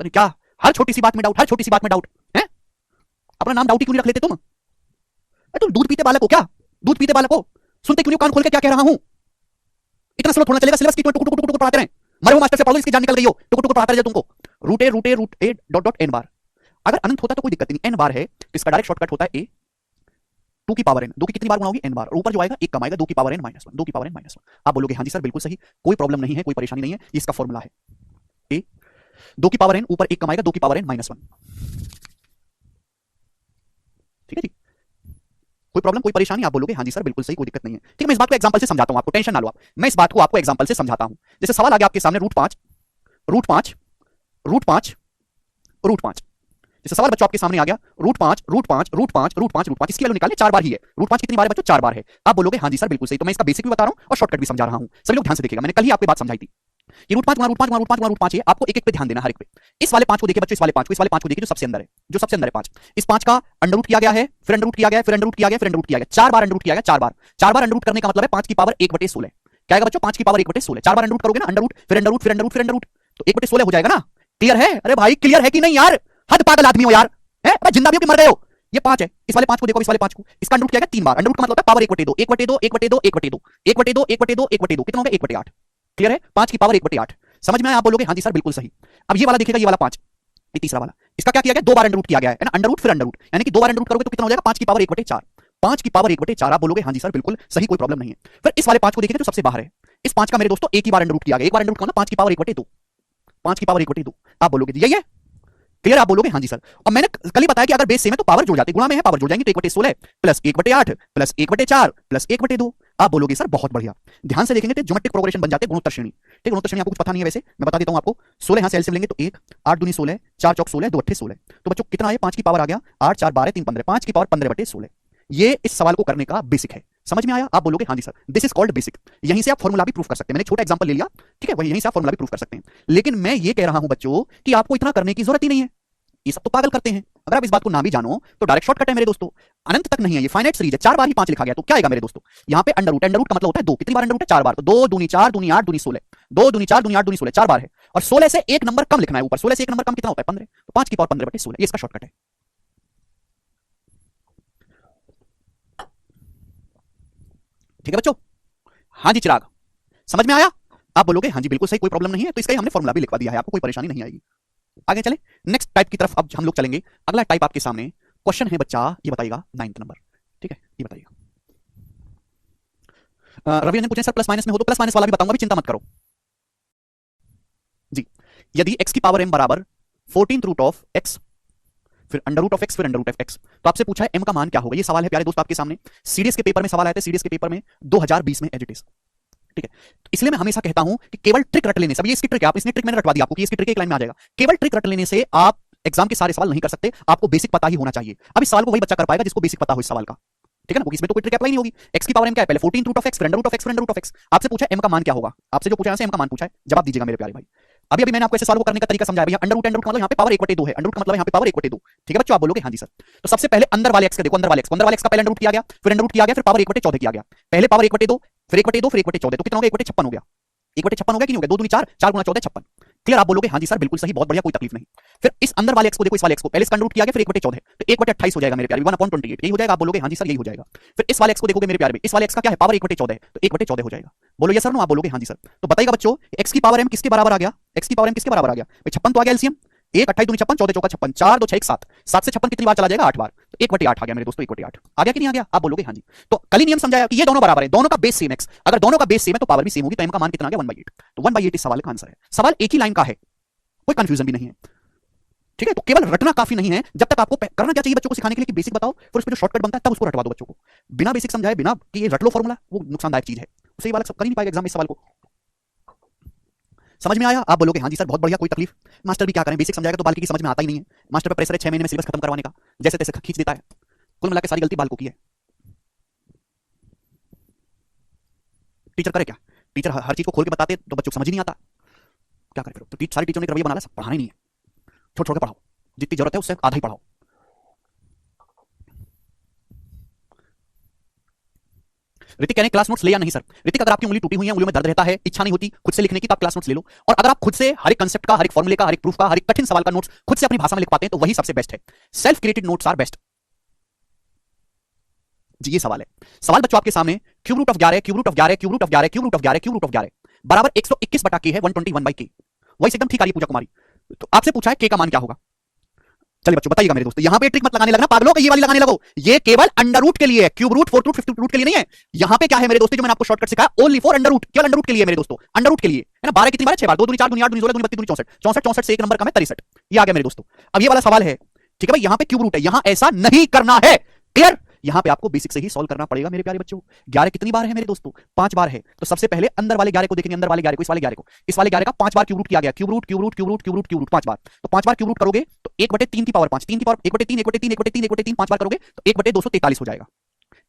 Speaker 1: अरे क्या, हर छोटी सी बात में डाउट, हर छोटी सी बात में डाउट, है? अपना नाम डाउट ही क्यों नहीं रख लेते तुम? तुम दूध पीते बालक हो क्या? दूध पीते बालक हो, सुनते क्यों नहीं? कान खोल के क्या कह रहा हूं? इतना स्लो थोड़ा चलेगा, सिलेबस की टुक टुक टुक पढ़ाते रहे। मरे हो मास्टर से पढ़ो, इसकी जान निकल गई हो, टुक टुक पढ़ाते रहे तुमको। Root a root a root A dot dot n बार। अगर अनंत होता तो कोई दिक्कत नहीं, एन बार है तो इसका डायरेक्ट शॉर्टकट होता है ए 2 की पावर एन। 2 की कितनी बार गुणा होगी? एन बार। और ऊपर जो आएगा 1 कम आएगा, 2 की पावर एन माइनस 1, 2 की पावर एन माइनस 1। आप बोलोगे हाँ जी सर बिल्कुल सही, कोई प्रॉब्लम नहीं है, कोई परेशानी नहीं है, ये इसका फॉर्मूला है। ए 2 की पावर एन, ऊपर 1 कम आएगा, 2 की पावर एन माइनस 1। ठीक है जी, कोई प्रॉब्लम, कोई परेशानी? आप बोलोगे हाँ जी सर बिल्कुल सही, कोई दिक्कत नहीं है। ठीक है, मैं इस बात को एग्जांपल से समझाता हूं आपको, टेंशन ना लो आप। मैं इस बात को आपको एग्जांपल से समझाता हूं। जैसे सवाल आ गया आपके सामने, रूट 5 रूट 5 रूट 5 रूट 5। जैसे सवाल बच्चों आपके सामने आ गया, root 5 root 5 root 5 root 5 root 5, इसकी वैल्यू निकालने 4 बार ही है। रूट 5 कितनी बार है बच्चों? 4 बार है। आप बोलोगे हाँ जी सर बिल्कुल सही, तो मैं इसका बेसिक भी बता रहा हूं और शॉर्टकट भी समझा रहा हूं। सभी लोग ध्यान से देखिएगा, मैंने कल ही आपको बात समझाई थी। ये रूट 5 गुणा रूट 5 गुणा रूट 5 गुणा रूट 5 है, आपको एक एक पे ध्यान देना, हर एक पे। इस वाले 5 को देखिए बच्चों, इस वाले 5 को, इस वाले 5 को देखिए जो सबसे अंदर है, जो सबसे अंदर है 5। इस 5 का अंडर रूट किया गया है, फिर अंडर रूट किया गया है, फिर अंडर रूट किया गया, फिर अंडर रूट किया गया, 4 बार अंडर रूट किया गया, 4 बार। 4 बार अंडर रूट करने का मतलब है 5 की पावर 1/16। क्या आएगा बच्चों? 5 की पावर 1/16। 4 बार अंडर रूट करोगे ना, अंडर रूट फिर अंडर रूट फिर अंडर रूट फिर अंडर रूट, तो 1/16 हो जाएगा ना। क्लियर है? अरे भाई क्लियर है कि नहीं यार? हद पागल आदमी हो यार, है? जिंदा भी हो कि मर गए हो? ये 5 है, इस वाले 5 को देखो, इस वाले 5 को, इसका अंडर रूट किया गया 3 बार। अंडर रूट का मतलब होता है पावर 1/2, 1/2 1/2 1/2 1/2 1/2 1/2, कितना हो गया? 1/8। क्लियर है? 5 की पावर 1/8। समझ में आया? आप बोलोगे हाँ जी सर बिल्कुल सही। अब ये वाला देखिएगा, ये वाला 5, ये तीसरा वाला, इसका क्या किया गया? 2 बार अंडर रूट किया गया है ना, अंडर रूट फिर अंडर रूट, यानी कि 2 बार अंडर रूट करोगे तो कितना हो जाएगा? 5 की पावर 1/4, 5 की पावर 1/4। आप बोलोगे हाँ जी सर बिल्कुल सही, कोई प्रॉब्लम नहीं है। फिर इस वाले 5 को देखिए जो सबसे बाहर है, इस 5 का मेरे दोस्तों एक ही बार अंडर रूट किया गया, एक बार अंडर रूट करना 5 की पावर 1/2, 5 की पावर 1/2। आप बोलोगे यही है? क्लियर? आप बोलोगे हाँ जी सर। और मैंने कल ही बताया कि अगर बेस सेम है तो पावर जुड़ जाती है, गुणा में है पावर जुड़ जाएंगे, तो 1/16 प्लस 1/8 प्लस 1/4 प्लस 1/2। आप बोलोगे सर बहुत बढ़िया, ध्यान से देखेंगे तो ज्योमेट्रिक प्रोग्रेशन बन जाते हैं, गुणोत्तर श्रेणी। ठीक, गुणोत्तर श्रेणी आपको कुछ पता नहीं है वैसे, मैं बता देता हूं आपको। 16 यहां से एलसीएम लेंगे तो 1 8 दूनी 16, 4 चौक 16, 2 अट्ठे 16। तो बच्चों कितना है? 5 की पावर आ गया 8 4 12 3 15, 5 की पावर 15/16। ये इस सवाल को करने का बेसिक है। समझ में आया? आप बोलोगे हाँ जी sir, this is called basic. यहीं से आप फॉर्मूला भी प्रूफ कर सकते हैं, मैंने छोटा एग्जांपल ले लिया, ठीक है, वही यहीं से आप फॉर्मूला भी प्रूफ कर सकते हैं। लेकिन मैं ये कह रहा हूं बच्चों कि आपको इतना करने की जरूरत ही नहीं है, ये सब तो पागल करते हैं। अगर आप इस बात को ना भी जानो तो डायरेक्ट शॉर्टकट है मेरे दोस्तों, अनंत तक नहीं है, ये फाइनाइट सीरीज है, 4 बार ही 5 लिखा गया, तो क्या आएगा मेरे दोस्तों? यहाँ पे अंडर रूट, अंडर रूट का मतलब होता है 2, कितनी बार अंडर रूट है? 4 बार, तो 2 दूनी 4 दूनी 8 दूनी 16, 2 दूनी 4 दूनी 8 दूनी 16, 4 बार है। और 16 से एक नंबर कम लिखना है ऊपर, 16 से एक नंबर कम कितना होता है? 15, तो 5 की पावर 15/16, ये इसका शॉर्टकट है। ठीक है बच्चों? हाँ जी चिराग, समझ में आया? आप बोलोगे हाँ जी बिल्कुल सही, कोई प्रॉब्लम नहीं है, तो इसका ही हमने फॉर्मूला भी लिखवा दिया है, आपको कोई परेशानी नहीं आएगी। आगे चले नेक्स्ट टाइप की तरफ अब हम लोग चलेंगे। अगला टाइप आपके सामने क्वेश्चन है बच्चा, ये बताइएगा 9th नंबर, ठीक है, ये बताइएगा। रवि रंजन पूछे सर प्लस माइनस में हो तो प्लस माइनस वाला भी बताऊंगा, भी चिंता मत करो जी। यदि x की पावर m बराबर 14th रूट ऑफ x, फिर अंडर रूट ऑफ एक्स, फिर अंडर रूट ऑफ एक्स। तो आपसे पूछा है m का मान क्या होगा। ये सवाल है प्यारे दोस्त आपके सामने, सीडीएस के पेपर में सवाल आए थे, सीडीएस के पेपर में 2020 में एज इट इज। ठीक है, तो इसलिए मैं हमेशा कहता हूं कि केवल ट्रिक रट लेने से, अब ये इसकी ट्रिक है, आप इसने ट्रिक मैंने रटवा दी आपको कि इसकी ट्रिक एक लाइन में आ जाएगा। केवल ट्रिक रट लेने से आप एग्जाम के सारे सवाल नहीं कर सकते, आपको बेसिक पता ही होना चाहिए। अब इस सवाल को वही बच्चा कर पाएगा जिसको बेसिक पता हो इस सवाल का। ठीक है ना, इसमें तो कोई ट्रिक अप्लाई नहीं होगी। x की पावर m क्या है, पहले 14 रूट ऑफ x, फिर अंडर रूट ऑफ x, फिर अंडर रूट ऑफ x। आपसे पूछा m का मान क्या होगा, आपसे जो पूछा है m का मान पूछा है, जवाब दीजिएगा मेरे प्यारे भाई। अभी अभी मैंने आपको ऐसे सवाल को करने का तरीका समझाया भैया। अंडर रूट मतलब यहाँ पे पावर 1/2 है, अंडर रूट का मतलब यहाँ पे पावर 1/2। ठीक है बच्चों, आप बोलोगे हाँ जी सर। तो सबसे पहले अंदर वाले x का देखो, अंदर वाले x का पहले अंडर रूट किया गया, फिर अंडर रूट किया गया, फिर पावर 1/14 किया गया। पहले पावर 1/2, फिर 1/2, फिर 1/14, तो कितना हो गया, 1/56 हो गया। 1/56 हो गया कि नहीं हो गया, 2 दूनी 4, 4 गुना 14 56। क्लियर, आप बोलोगे हाँ जी सर बिल्कुल सही, बहुत बढ़िया, कोई तकलीफ नहीं। फिर इस अंदर वाले x को देखो, इस वाले x को पहले इसका अंडर रूट किया गया, फिर 1/14, तो 1/28 हो जाएगा मेरे प्यारे, 1/28 यही हो जाएगा। आप बोलोगे हाँ जी सर यही हो जाएगा। फिर इस वाले x को देखोगे मेरे प्यारे, इस वाले x का क्या है, पावर 1/14 है, तो 1/14 हो जाएगा। बोलो ये सर नो, आप बोलोगे हाँ जी सर। तो बताइएगा बच्चों, x की पावर m किसके बराबर आ गया, x की पावर m किसके बराबर आ गया भाई, 56 तो आ गया एलसीएम, 1 28 दूनी 56, 14 चौका 56, 4 2 6 1 7, 7 से 56 कितनी बार चला जाएगा, 8 बार, तो 1/8 आ गया मेरे दोस्तों, 1/8 आ गया कि नहीं आ गया, आप बोलोगे हाँ जी। तो कल ही नियम समझाया कि ये दोनों बराबर है, दोनों का बेस सेम x, अगर दोनों का बेस सेम है तो पावर भी सेम होगी, तो m का मान कितना आ गया 1/8। तो 1/8 इस सवाल का आंसर है। सवाल एक ही लाइन का है, कोई कंफ्यूजन भी नहीं है। ठीक है, तो केवल रटना काफी नहीं है, जब तक आपको करना क्या चाहिए बच्चों को सिखाने के लिए कि बेसिक बताओ, फिर उस पर जो शॉर्टकट बनता है तब उसको रटवा दो बच्चों को। बिना बेसिक समझाए, बिना कि ये रट लो फॉर्मूला, वो नुकसानदायक चीज है, उसे ये वाला सब कर ही नहीं पाएगा एग्जाम में। इस सवाल को समझ में आया, आप बोलोगे हाँ जी सर बहुत बढ़िया, कोई तकलीफ। मास्टर भी क्या करें, बेसिक समझाएगा तो बाल्की की समझ में आता ही नहीं है। मास्टर पे प्रेशर है 6 महीने में सिलेबस खत्म करवाने का, जैसे तैसे खींच देता है। कुल मिला के सारी गलती बाल्को की है। टीचर करे क्या, टीचर हर चीज को खोल के बताते तो बच्चों को समझ ही नहीं आता, क्या करें फिर। तो सारी टीचरों ने रवैया बना ला, पढ़ाना ही नहीं है, छोड़ छोड़ के पढ़ाओ, जितनी जरूरत है उससे आधा ही पढ़ाओ। ऋतिक कहने क्लास नोट्स ले या नहीं सर। ऋतिक अगर आपकी उंगली टूटी हुई है, उंगलियों में दर्द रहता है, इच्छा नहीं होती खुद से लिखने की, तो आप क्लास नोट्स ले लो। और अगर आप खुद से हर एक कंसेप्ट का, हर एक फॉर्मूले का, हर एक प्रूफ का, हर एक कठिन सवाल का नोट्स खुद से अपनी भाषा में लिख पाते हैं तो वही सबसे बेस्ट है। Self created notes are best. जी ये सवाल है, सवाल बच्चों आपके सामने, cube root of 11, cube root of 11, cube root of 11, cube root of 11, cube root of 11 बराबर 121 बटा k है, 121/k। वही एकदम ठीक आ रही है पूजा कुमारी। तो आपसे पूछा है k का मान क्या होगा। चलिए बच्चों बताइएगा मेरे दोस्तों, यहां पे ट्रिक मत लगाने लगना पागलों, ये वाली लगाने लगो, ये केवल अंडर रूट के लिए है, cube root, fourth root, fifth root के लिए नहीं है। यहां पे क्या है मेरे दोस्तों, जो मैंने आपको शॉर्टकट सिखाया, ओनली फॉर अंडर रूट, केवल अंडर रूट के लिए मेरे दोस्तों, अंडर रूट के लिए है ना। 12 कितनी बार, 6 बार, 2 दूनी 4 दूनी 8 दूनी 16 दूनी 32 दूनी 64, 64 64 से एक नंबर कम है 63, ये आ गया मेरे दोस्तों। अब ये वाला सवाल है, ठीक है भाई, यहां पे क्यूब रूट है, यहां ऐसा नहीं करना है, क्लियर। यहां पे आपको बेसिक से ही सॉल्व करना पड़ेगा मेरे प्यारे बच्चों। 11 कितनी बार है मेरे दोस्तों, 5 बार है। तो सबसे पहले अंदर वाले 11 को देखेंगे, अंदर वाले 11 को, इस वाले 11 को, इस वाले 11 का 5 बार क्यूब रूट किया गया, cube root cube root cube root cube root cube root 5 बार। तो 5 बार क्यूब रूट करोगे तो 1/3 की पावर 5, 3 की पावर 1/3 1/3 1/3 1/3 5 बार करोगे तो 1/243 हो जाएगा,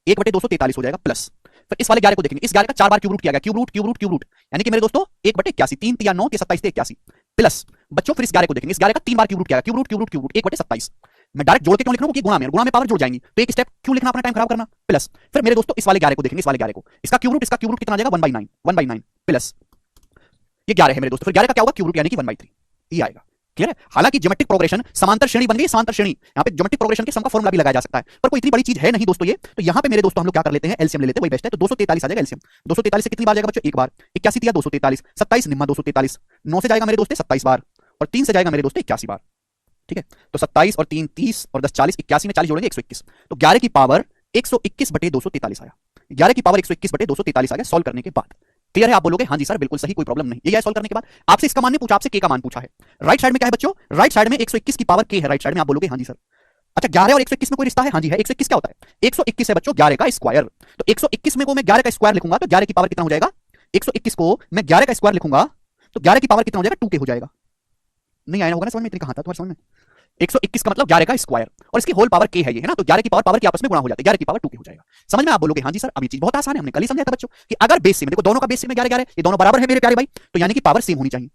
Speaker 1: 1/243 हो जाएगा प्लस। फिर इस वाले 11 को देखेंगे, इस 11 का 4 बार क्यूब रूट किया गया, cube root cube root cube root, यानी कि मेरे दोस्तों 1/81, 3 या 9 के 27 से 81 प्लस। बच्चों फिर इस 11 को देखेंगे, इस 11 का 3 बार क्यूब रूट किया गया, cube root cube root cube root 1/27। मैं डायरेक्ट जोड़ के क्यों लिख रहा हूं, कि गुणा में, गुणा में पावर जुड़ जाएंगी, तो एक स्टेप क्यों लिखना, अपना टाइम खराब करना, प्लस। फिर मेरे दोस्तों इस वाले 11 को देखेंगे, इस वाले 11 को, इसका क्यूब रूट कितना आ जाएगा 1/9, 1/9 प्लस ये 11 है मेरे दोस्तों। फिर 11 का क्या होगा, क्यूब रूट यानी कि 1/3 ये आएगा, क्लियर है। हालांकि ज्योमेट्रिक प्रोग्रेशन समांतर श्रेणी बन गई, समांतर श्रेणी, यहाँ पे ज्योमेट्रिक प्रोग्रेशन के सम का फॉर्मूला भी लगाया जा सकता है, पर कोई इतनी बड़ी चीज है नहीं दोस्तों ये। तो यहाँ पे मेरे दोस्तों हम लोग क्या कर लेते हैं, एलसीएम ले लेते हैं, वही बेस्ट है। तो 243 आ जाएगा एलसीएम, 243 से कितनी बार जाएगा बच्चों, एक बार, 81 दिया 243, 27 निम्मा 243, 9 से जाएगा मेरे दोस्तों 27 बार, और 3 से जाएगा मेरे दोस्तों 81 बार। ठीक है, तो 27 और 3 30 और 10 40, 81 में 40 जोड़ेंगे 121, तो 11 की पावर 121/243 आया, 11 की पावर 121/243 आ गया सॉल्व करने के बाद। क्लियर है, आप बोलोगे हाँ जी सर बिल्कुल सही, कोई प्रॉब्लम नहीं। ये सॉल्व करने के बाद आपसे इसका मान नहीं पूछा, आपसे के का मान पूछा है। राइट साइड में क्या है बच्चों, राइट साइड में 121 की पावर के है, राइट साइड में, आप बोलोगे हाँ जी सर। अच्छा 11 और 121 में कोई रिश्ता है, हाँ जी है। 121 क्या होता है, 121 है बच्चों 11 का स्क्वायर, तो 121 में को मैं 11 का स्क्वायर लिखूंगा तो 11 की पावर कितना हो जाएगा, 121 को मैं 11 का स्क्वायर लिखूंगा तो 11 की पावर कितना हो जाएगा, 2k हो जाएगा। नहीं आया होगा ना समझ में, इतनी कहां था तुम्हारे समझ में। 121 का मतलब 11 का स्क्वायर और इसकी होल पावर k है ये, है ना, तो 11 की पावर की आपस में गुणा हो जाती है, 11 की पावर 2k हो जाएगा। समझ में, आप बोलोगे हाँ जी सर। अब ये चीज बहुत आसान है, हमने कल ही समझाया था बच्चों कि अगर बेस सेम, देखो दोनों का बेस सेम है 11 11, ये दोनों बराबर है मेरे प्यारे भाई, तो यानी कि पावर सेम होनी चाहिए,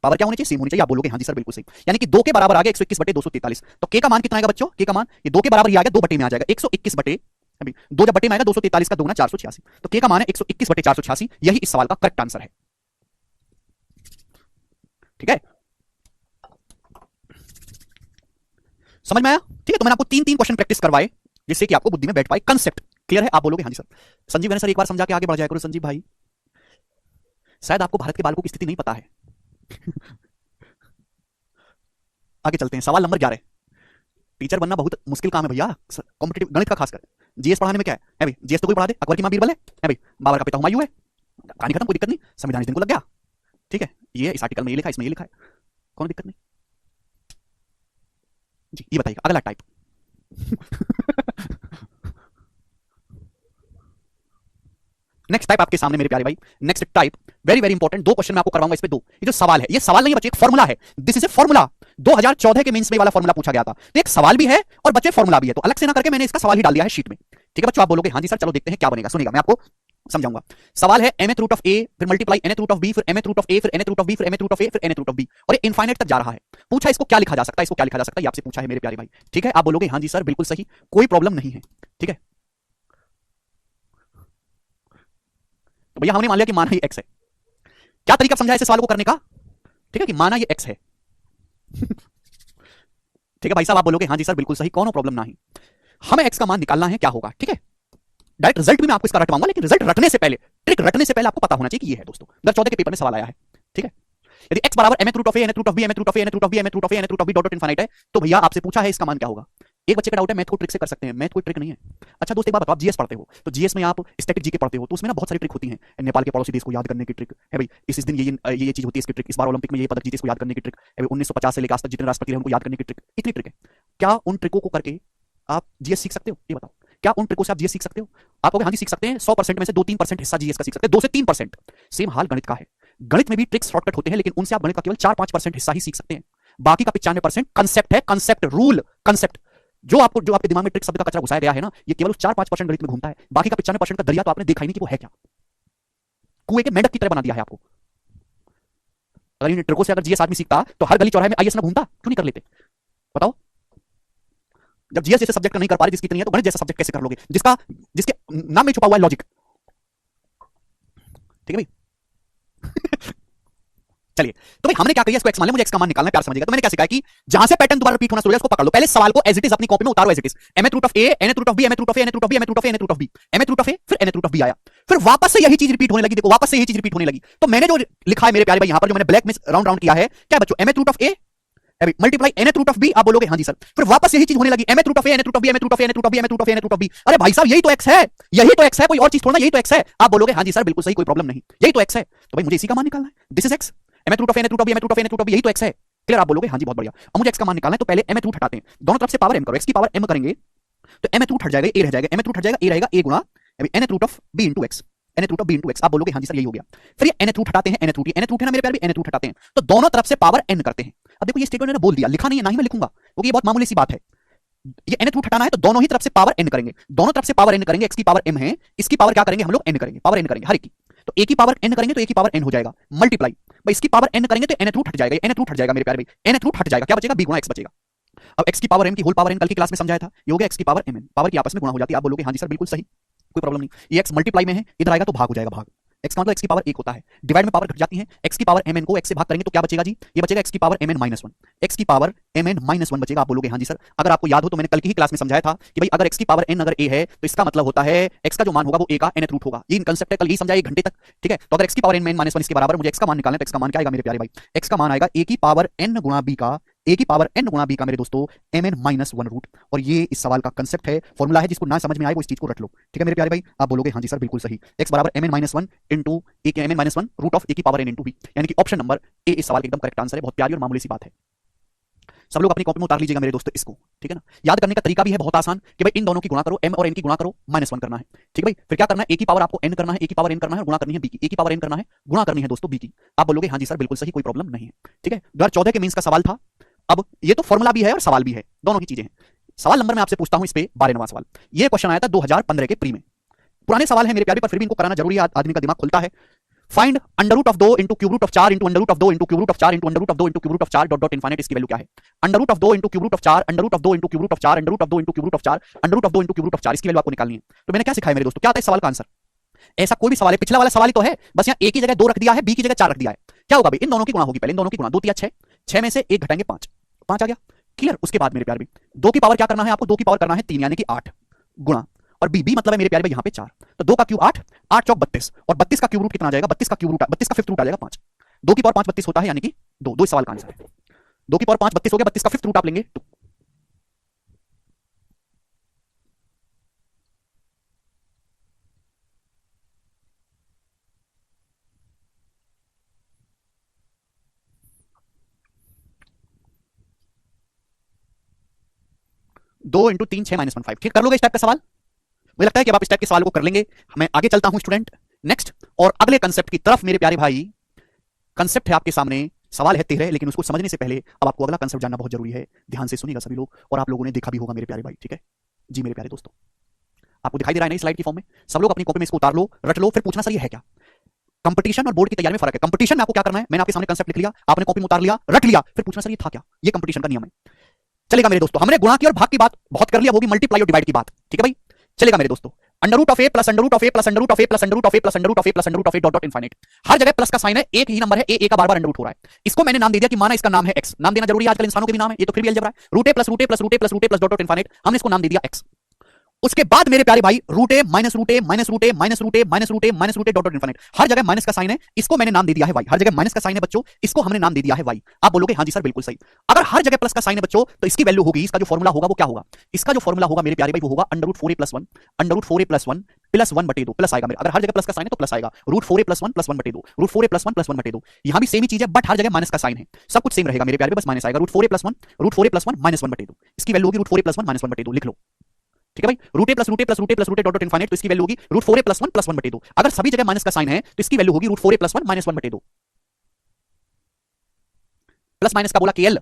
Speaker 1: पावर क्या होनी चाहिए, सेम होनी चाहिए। आप बोलोगे हाँ जी सर बिल्कुल सही, यानी कि 2 के बराबर आ गया 121/243, तो k का मान कितना आएगा बच्चों, k का मान ये 2 के बराबर ही आ गया, 2 बटे में आ जाएगा 121 बटे, अभी 2 जब बटे में आएगा 243 का 2 गुना 486, तो k का मान है 121/486, यही इस सवाल का करेक्ट आंसर है। ठीक है, समझ में आया। ठीक है, तो मैंने आपको 3 क्वेश्चन प्रैक्टिस करवाए जिससे कि आपको बुद्धि में बैठ पाए कंसेप्ट। क्लियर है, आप बोलोगे हाँ जी सर। संजीव सर एक बार समझा के आगे बढ़ जाया करो संजीव भाई, शायद आपको भारत के बालकों की स्थिति नहीं पता है। आगे चलते हैं, सवाल नंबर 11। टीचर बनना बहुत मुश्किल काम है भैया, कॉम्पिटिटिव गणित का खासकर। जीएस पढ़ाने में क्या है भाई, जीएस तो कोई पढ़ा दे, अकबर की मां बीरबल है भाई, बाबर का पिता हुमायूं है, कहानी खत्म, कोई दिक्कत नहीं। संविधान इस दिन को लग गया, ठीक है, ये इस आर्टिकल में ये लिखा है, इसमें ये लिखा है, कौन दिक्कत नहीं। जी ये बताइए अगला टाइप। नेक्स्ट टाइप आपके सामने मेरे प्यारे भाई, next type very very important, दो क्वेश्चन मैं आपको करवाऊंगा इस पे दो। ये जो सवाल है ये सवाल नहीं है बच्चे, एक फॉर्मूला है, दिस इज ए फॉर्मूला। 2014 के मेंस में वाला फॉर्मूला पूछा गया था, तो एक सवाल भी है और बच्चे फॉर्मूला भी है, तो अलग से ना करके मैंने इसका सवाल ही डाल दिया है शीट में। ठीक है बच्चों, आप बोलोगे हाँ जी सर, चलो देखते हैं क्या बनेगा, सुनिएगा मैं आपको समझाऊंगा। सवाल है mth रूट ऑफ a फिर multiply nth root of b फिर mth रूट ऑफ a फिर nth रूट ऑफ b फिर mth रूट ऑफ a फिर nth रूट ऑफ b, और ये इनफाइनाइट तक जा रहा है। पूछा इसको क्या लिखा जा सकता है, इसको क्या लिखा जा सकता है, ये आपसे पूछा है मेरे प्यारे भाई। ठीक है, आप बोलोगे हाँ जी सर बिल्कुल सही, कोई प्रॉब्लम नहीं है। ठीक है, तो भैया हमने मान लिया कि माना ये x है। क्या तरीका समझा इस सवाल को करने का? ठीक है, कि माना ये x है। ठीक है भाई साहब, आप बोलोगे हाँ जी सर बिल्कुल सही, कौन प्रॉब्लम नहीं। हमें x का मान निकालना है, क्या होगा? ठीक है, डायरेक्ट रिजल्ट भी मैं आपको इसका रटवाऊंगा, लेकिन रिजल्ट रटने से पहले, ट्रिक रटने से पहले आपको पता होना चाहिए कि ये है दोस्तों, 2014 के पेपर में सवाल आया है। ठीक है, यदि x बराबर mth root of a nth root of b mth root of a nth root of b mth root of a nth root of b dot dot infinite है, तो भैया आपसे पूछा है इसका मान क्या होगा। एक बच्चे का डाउट है मैथ को ट्रिक से कर सकते हैं, मैथ कोई ट्रिक नहीं है। अच्छा दोस्त एक बात बताओ, आप जीएस पढ़ते हो, तो जीएस में आप स्टैटिक जीके पढ़ते हो, तो उसमें ना बहुत सारी ट्रिक होती हैं। नेपाल के पड़ोसी देश को याद करने की ट्रिक है भाई, इस दिन ये चीज होती है, इसकी ट्रिक, इस बार ओलंपिक में ये पदक जीते, इसको याद करने की ट्रिक है, 1950 से लेकर आज तक जितने राष्ट्रपति रहे उनको याद करने की ट्रिक, इतनी ट्रिक है। क्या उन ट्रिकों को करके आप जीएस सीख सकते हो? ये बताओ, क्या उन ट्रिकों से आप जीएस सीख सकते हो? आप कहोगे हाँ जी सीख सकते हैं, 100% में से 2-3% हिस्सा जीएस का सीख सकते हैं, 2 से 3%। सेम हाल गणित का है, गणित में भी ट्रिक्स शॉर्टकट होते हैं, लेकिन उनसे आप गणित का केवल 4-5% हिस्सा ही सीख सकते हैं। बाकी का 95% कंसेप्ट है, कंसेप्ट रूल कंसेप्ट, जो आपके दिमाग में ट्रिक शब्द का कचरा घुसाया गया है ना, ये केवल 4-5% गणित में घूमता है, बाकी का 95% का दरिया तो आपने देखा ही नहीं कि वो है क्या, कुएं के मेंढक की तरह बना दिया है आपको। अगर इन ट्रिकों से अगर जीएस आदमी सीखता तो हर गली चौराहे में आईएएस ना घूमता, क्यों नहीं कर लेते बताओ? जब जीएस जैसे सब्जेक्ट नहीं कर पा रहे जिसकी इतनी है, तो गणित जैसा सब्जेक्ट कैसे कर लोगे जिसके नाम में छुपा हुआ है लॉजिक। ठीक है भाई। चलिए, तो भाई हमने क्या किया, इसको x मान लिया, मुझे x का मान निकालना है, प्यार समझिएगा। तो मैंने क्या सिखाया कि जहां से पैटर्न दोबारा रिपीट होना शुरू हो जाए उसको पकड़ लो, पहले सवाल को एज इट इज अपनी कॉपी में उतारो, as it is mth root of a nth root of b mth root of a nth root of b mth root of a nth root of b mth root of a फिर nth रूट ऑफ b आया, फिर वापस से यही चीज रिपीट होने लगी, देखो वापस से यही चीज रिपीट होने लगी। तो मैंने जो लिखा है मेरे प्यारे भाई यहां पर, जो मैंने ब्लैक में राउंड राउंड किया है, क्या बच्चों, mth root of a multiply nth root of b, आप बोलोगे हाँ जी सर, फिर वापस यही चीज होने लगी, mth root of a nth root of b mth root of a nth root of b mth root of a nth root of b। अरे भाई साहब यही तो x है, यही तो x है, कोई और चीज थोड़ा ना, यही तो x है। आप बोलोगे हाँ जी सर बिल्कुल सही, कोई प्रॉब्लम नहीं, यही तो x है, तो भाई मुझे इसी का मान निकालना है, this is x, mth root of a nth root of b mth root of a nth root of b, यही तो x है। क्लियर? आप बोलोगे हाँ जी बहुत बढ़िया, अब मुझे x का मान निकालना है, तो पहले mth रूट हटाते हैं, दोनों तरफ से पावर m करो, x की पावर m करेंगे तो mth रूट हट जाएगा, a रह जाएगा, mth रूट हट जाएगा, a रहेगा, a गुणा nth root of b into x, nth root of b into x। आप बोलोगे हाँ जी सर यही हो गया। फिर ये nth रूट हटाते हैं, nth रूट है ना मेरे प्यारे, भी nth रूट हटाते हैं, तो दोनों तरफ से पावर n करते हैं। अब देखो ये स्टेटमेंट मैंने बोल दिया, लिखा नहीं है, ना ही मैं लिखूंगा, क्योंकि ये बहुत मामूली सी बात है। ये nth रूट हटाना है तो दोनों ही तरफ से पावर n करेंगे, दोनों तरफ से पावर n करेंगे, x की पावर m है, इसकी पावर क्या करेंगे हम लोग, n करेंगे, पावर n करेंगे हर एक की, तो a की पावर n करेंगे तो a की पावर n हो जाएगा, मल्टीप्लाई भाई इसकी पावर n करेंगे तो nth रूट हट जाएगा, nth रूट हट जाएगा मेरे प्यारे भाई, nth रूट हट जाएगा, क्या बचेगा, b गुणा x बचेगा। अब x की पावर m की होल पावर n कल की क्लास में समझाया था, ये हो गया x की पावर mn, पावर की आपस में गुणा हो जाती है। आप बोलोगे हाँ जी सर बिल्कुल सही, कोई प्रॉब्लम नहीं, ये x मल्टीप्लाई में है, इधर आएगा तो भाग हो जाएगा, भाग, x का मतलब x की पावर 1 होता है, डिवाइड में पावर घट जाती है, x की पावर mn को x से भाग करेंगे तो क्या बचेगा जी, ये बचेगा x की पावर mn माइनस 1, x की पावर mn माइनस 1 बचेगा। आप बोलोगे हाँ जी सर, अगर आपको याद हो तो मैंने कल की ही क्लास में समझाया था कि भाई अगर x की पावर n अगर a है तो इसका मतलब होता है x का जो मान होगा वो a का nth रूट होगा, ये कंसेप्ट है, कल यही समझाया 1 घंटे तक। ठीक है, तो अगर x की पावर n माइनस 1 इसके बराबर, मुझे x का मान निकालना है, तो x का मान क्या आएगा मेरे प्यारे भाई, x का मान आएगा a की पावर n गुणा b का, a की पावर n गुणा b का मेरे दोस्तों mn माइनस 1 रूट, और ये इस सवाल का कंसेप्ट है, फॉर्मूला है, जिसको ना समझ में आए वो इस चीज को रट लो। ठीक है मेरे प्यारे भाई, आप बोलोगे हाँ जी सर बिल्कुल सही, x बराबर mn minus 1 into mn minus 1 root of a की पावर n इंटू b, यानी कि ऑप्शन नंबर ए इस सवाल का एकदम करेक्ट आंसर है। बहुत प्यारी और मामूली सी बात है, सब लोग अपनी कॉपी में उतार लीजिएगा मेरे दोस्तों इसको। ठीक है ना, याद करने का तरीका भी है बहुत आसान, कि भाई इन दोनों की गुणा करो, m और n की गुणा करो, -1 करना है। ठीक है भाई, फिर क्या करना है, a की पावर आपको n करना है, a की पावर n करना है, गुणा करनी है b की, a की पावर n करना है, गुणा करनी है दोस्तों b की। आप बोलोगे हाँ जी सर बिल्कुल सही, कोई प्रॉब्लम नहीं है। ठीक है, 2014 के मींस का सवाल था। अब ये तो फॉर्मूला भी है और सवाल भी है, दोनों ही चीजें हैं। सवाल नंबर मैं आपसे पूछता हूं इस पे 12वां सवाल, ये क्वेश्चन आया था 2015 के प्री में, पुराने सवाल है मेरे प्यारे, पर फिर भी इनको कराना जरूरी है, आदमी का दिमाग खुलता है। Find under root of 2 into cube root of 4 into under root of 2 into cube root of 4 into under root of 2 into cube root of 4 dot dot infinite, इसकी वैल्यू क्या है। Under root of 2 into cube root of 4, under root of 2 into cube root of 4, under root of 2 into cube root of 4, under root of 2 into cube root of 4, इसकी वैल्यू आपको निकालनी है। तो मैंने क्या सिखाया मेरे दोस्तों, क्या आता है सवाल का आंसर, ऐसा कोई भी सवाल है, पिछला वाला सवाल ही तो है, बस यहाँ a की जगह 2 रख दिया है, b की जगह 4 रख दिया है। क्या होगा भाई, इन दोनों की गुणा होगी, पहले इन दोनों की गुणा, 2 तिया 6, 6 में से 1 घटाएंगे 5, 5 आ गया। क्लियर, उसके बाद मेरे प्यार भी 2 की पावर क्या करना है आपको, 2 की पावर करना है 3 यानी कि 8 गुणा, और b मतलब है मेरे प्यारे भाई यहाँ पे 4, तो 2 का क्यूब 8, 8 चौक 32, और 32 का क्यूब रूट कितना आ जाएगा, 32 का क्यूब रूट, 32 का फिफ्थ रूट आ जाएगा 5, 2 की पावर 5 32 होता है, यानी कि 2, 2 इस सवाल का आंसर है। 2 की पावर 5 32 हो गया, 32 का फिफ्थ रूट आप लेंगे 2। 2 इंटू 3 6 माइनस 1 5। ठीक, कर लोगे इस टाइप का सवाल? मुझे लगता है कि आप इस टाइप के सवाल को कर लेंगे। मैं आगे चलता हूं स्टूडेंट, नेक्स्ट और अगले कंसेप्ट की तरफ मेरे प्यारे भाई। कंसेप्ट है आपके सामने, सवाल है 13, लेकिन उसको समझने से पहले अब आपको अगला कंसेप्ट जानना बहुत जरूरी है। ध्यान से सुनिएगा सभी लोग, और आप लोगों ने देखा भी होगा मेरे प्यारे भाई। ठीक है जी मेरे प्यारे दोस्तों, आपको दिखाई दे रहा है ना स्लाइड की फॉर्म में? सब लोग अपनी कॉपी में इसको उतार लो, रट लो, फिर पूछना सर ये है क्या। कंपटीशन और बोर्ड की तैयारी में फर्क है। कंपटीशन में आपको क्या करना है, मैंने आपके सामने कंसेप्ट लिख लिया, आपने कॉपी में उतार लिया, रट लिया, फिर पूछना सर ये था क्या। ये कंपटीशन का नियम है। चलेगा मेरे दोस्तों, हमने गुणा की और भाग की बात बहुत कर लिया, होगी मल्टीप्लाई और डिवाइड की बात। ठीक है भाई, चलेगा मेरे दोस्तों। Under root of a plus under root of a plus under root of a plus under root of a plus under root of a plus under root of a dot dot infinite. हर जगह प्लस का साइन है, एक ही नंबर है, ए का बार बार अंडर रूट हो रहा है। इसको मैंने नाम दे दिया कि माना इसका नाम है एक्स। नाम देना जरूरी है, आजकल इंसानों के भी नाम है, ये तो फिर भी अलजेब्रा है। रूट ए प्लस रूट ए प्लस रूट ए प्लस रूट ए प्लस डॉट डॉट इनफाइनाइट, हमने इसको नाम दे दिया एक्स। उसके बाद मेरे प्यारे भाई root a minus root a minus root a minus root a minus root a minus root A dot dot infinite. हर जगह माइनस का साइन है, इसको मैंने नाम दे दिया है वाई। हर जगह माइनस का साइन है बच्चों, इसको हमने नाम दे दिया है वाई। आप बोलोगे हाँ जी सर बिल्कुल सही। अगर हर जगह प्लस का साइन है बच्चों, तो इसकी वैल्यू होगी, इसका जो फॉर्मूला होगा वो क्या होगा? इसका जो फॉर्मूला होगा मेरे प्यारे भाई वो होगा under root 4a plus 1 under root 4a plus 1 plus 1 बटे 2। प्लस आएगा मेरे, अगर हर जगह प्लस का साइन है तो प्लस आएगा। रूट 4a प्लस 1 प्लस 1 बटे 2, रूट 4a प्लस 1 प्लस 1 बटे 2। यहां भी सेम ही चीज है, बट हर जगह माइनस का साइन है। सब कुछ सेम रहेगा मेरे प्यारे, बस माइनस आएगा। Root 4a plus 1 root 4a plus 1 minus 1 बटे 2, इसकी वैल्यू होगी रूट 4a प्लस 1 माइनस 1 बटे 2। लिख लो, ठीक है भाई। रूट ए प्लस रूट ए प्लस रूट ए प्लस रूट ए डॉट डॉट इनफाइनाइट, तो इसकी वैल्यू होगी रूट 4a प्लस 1 प्लस 1 बटे 2। अगर सभी जगह माइनस का साइन है तो इसकी वैल्यू होगी रूट 4a प्लस 1 माइनस 1 बटे 2। प्लस माइनस का बोला केएल,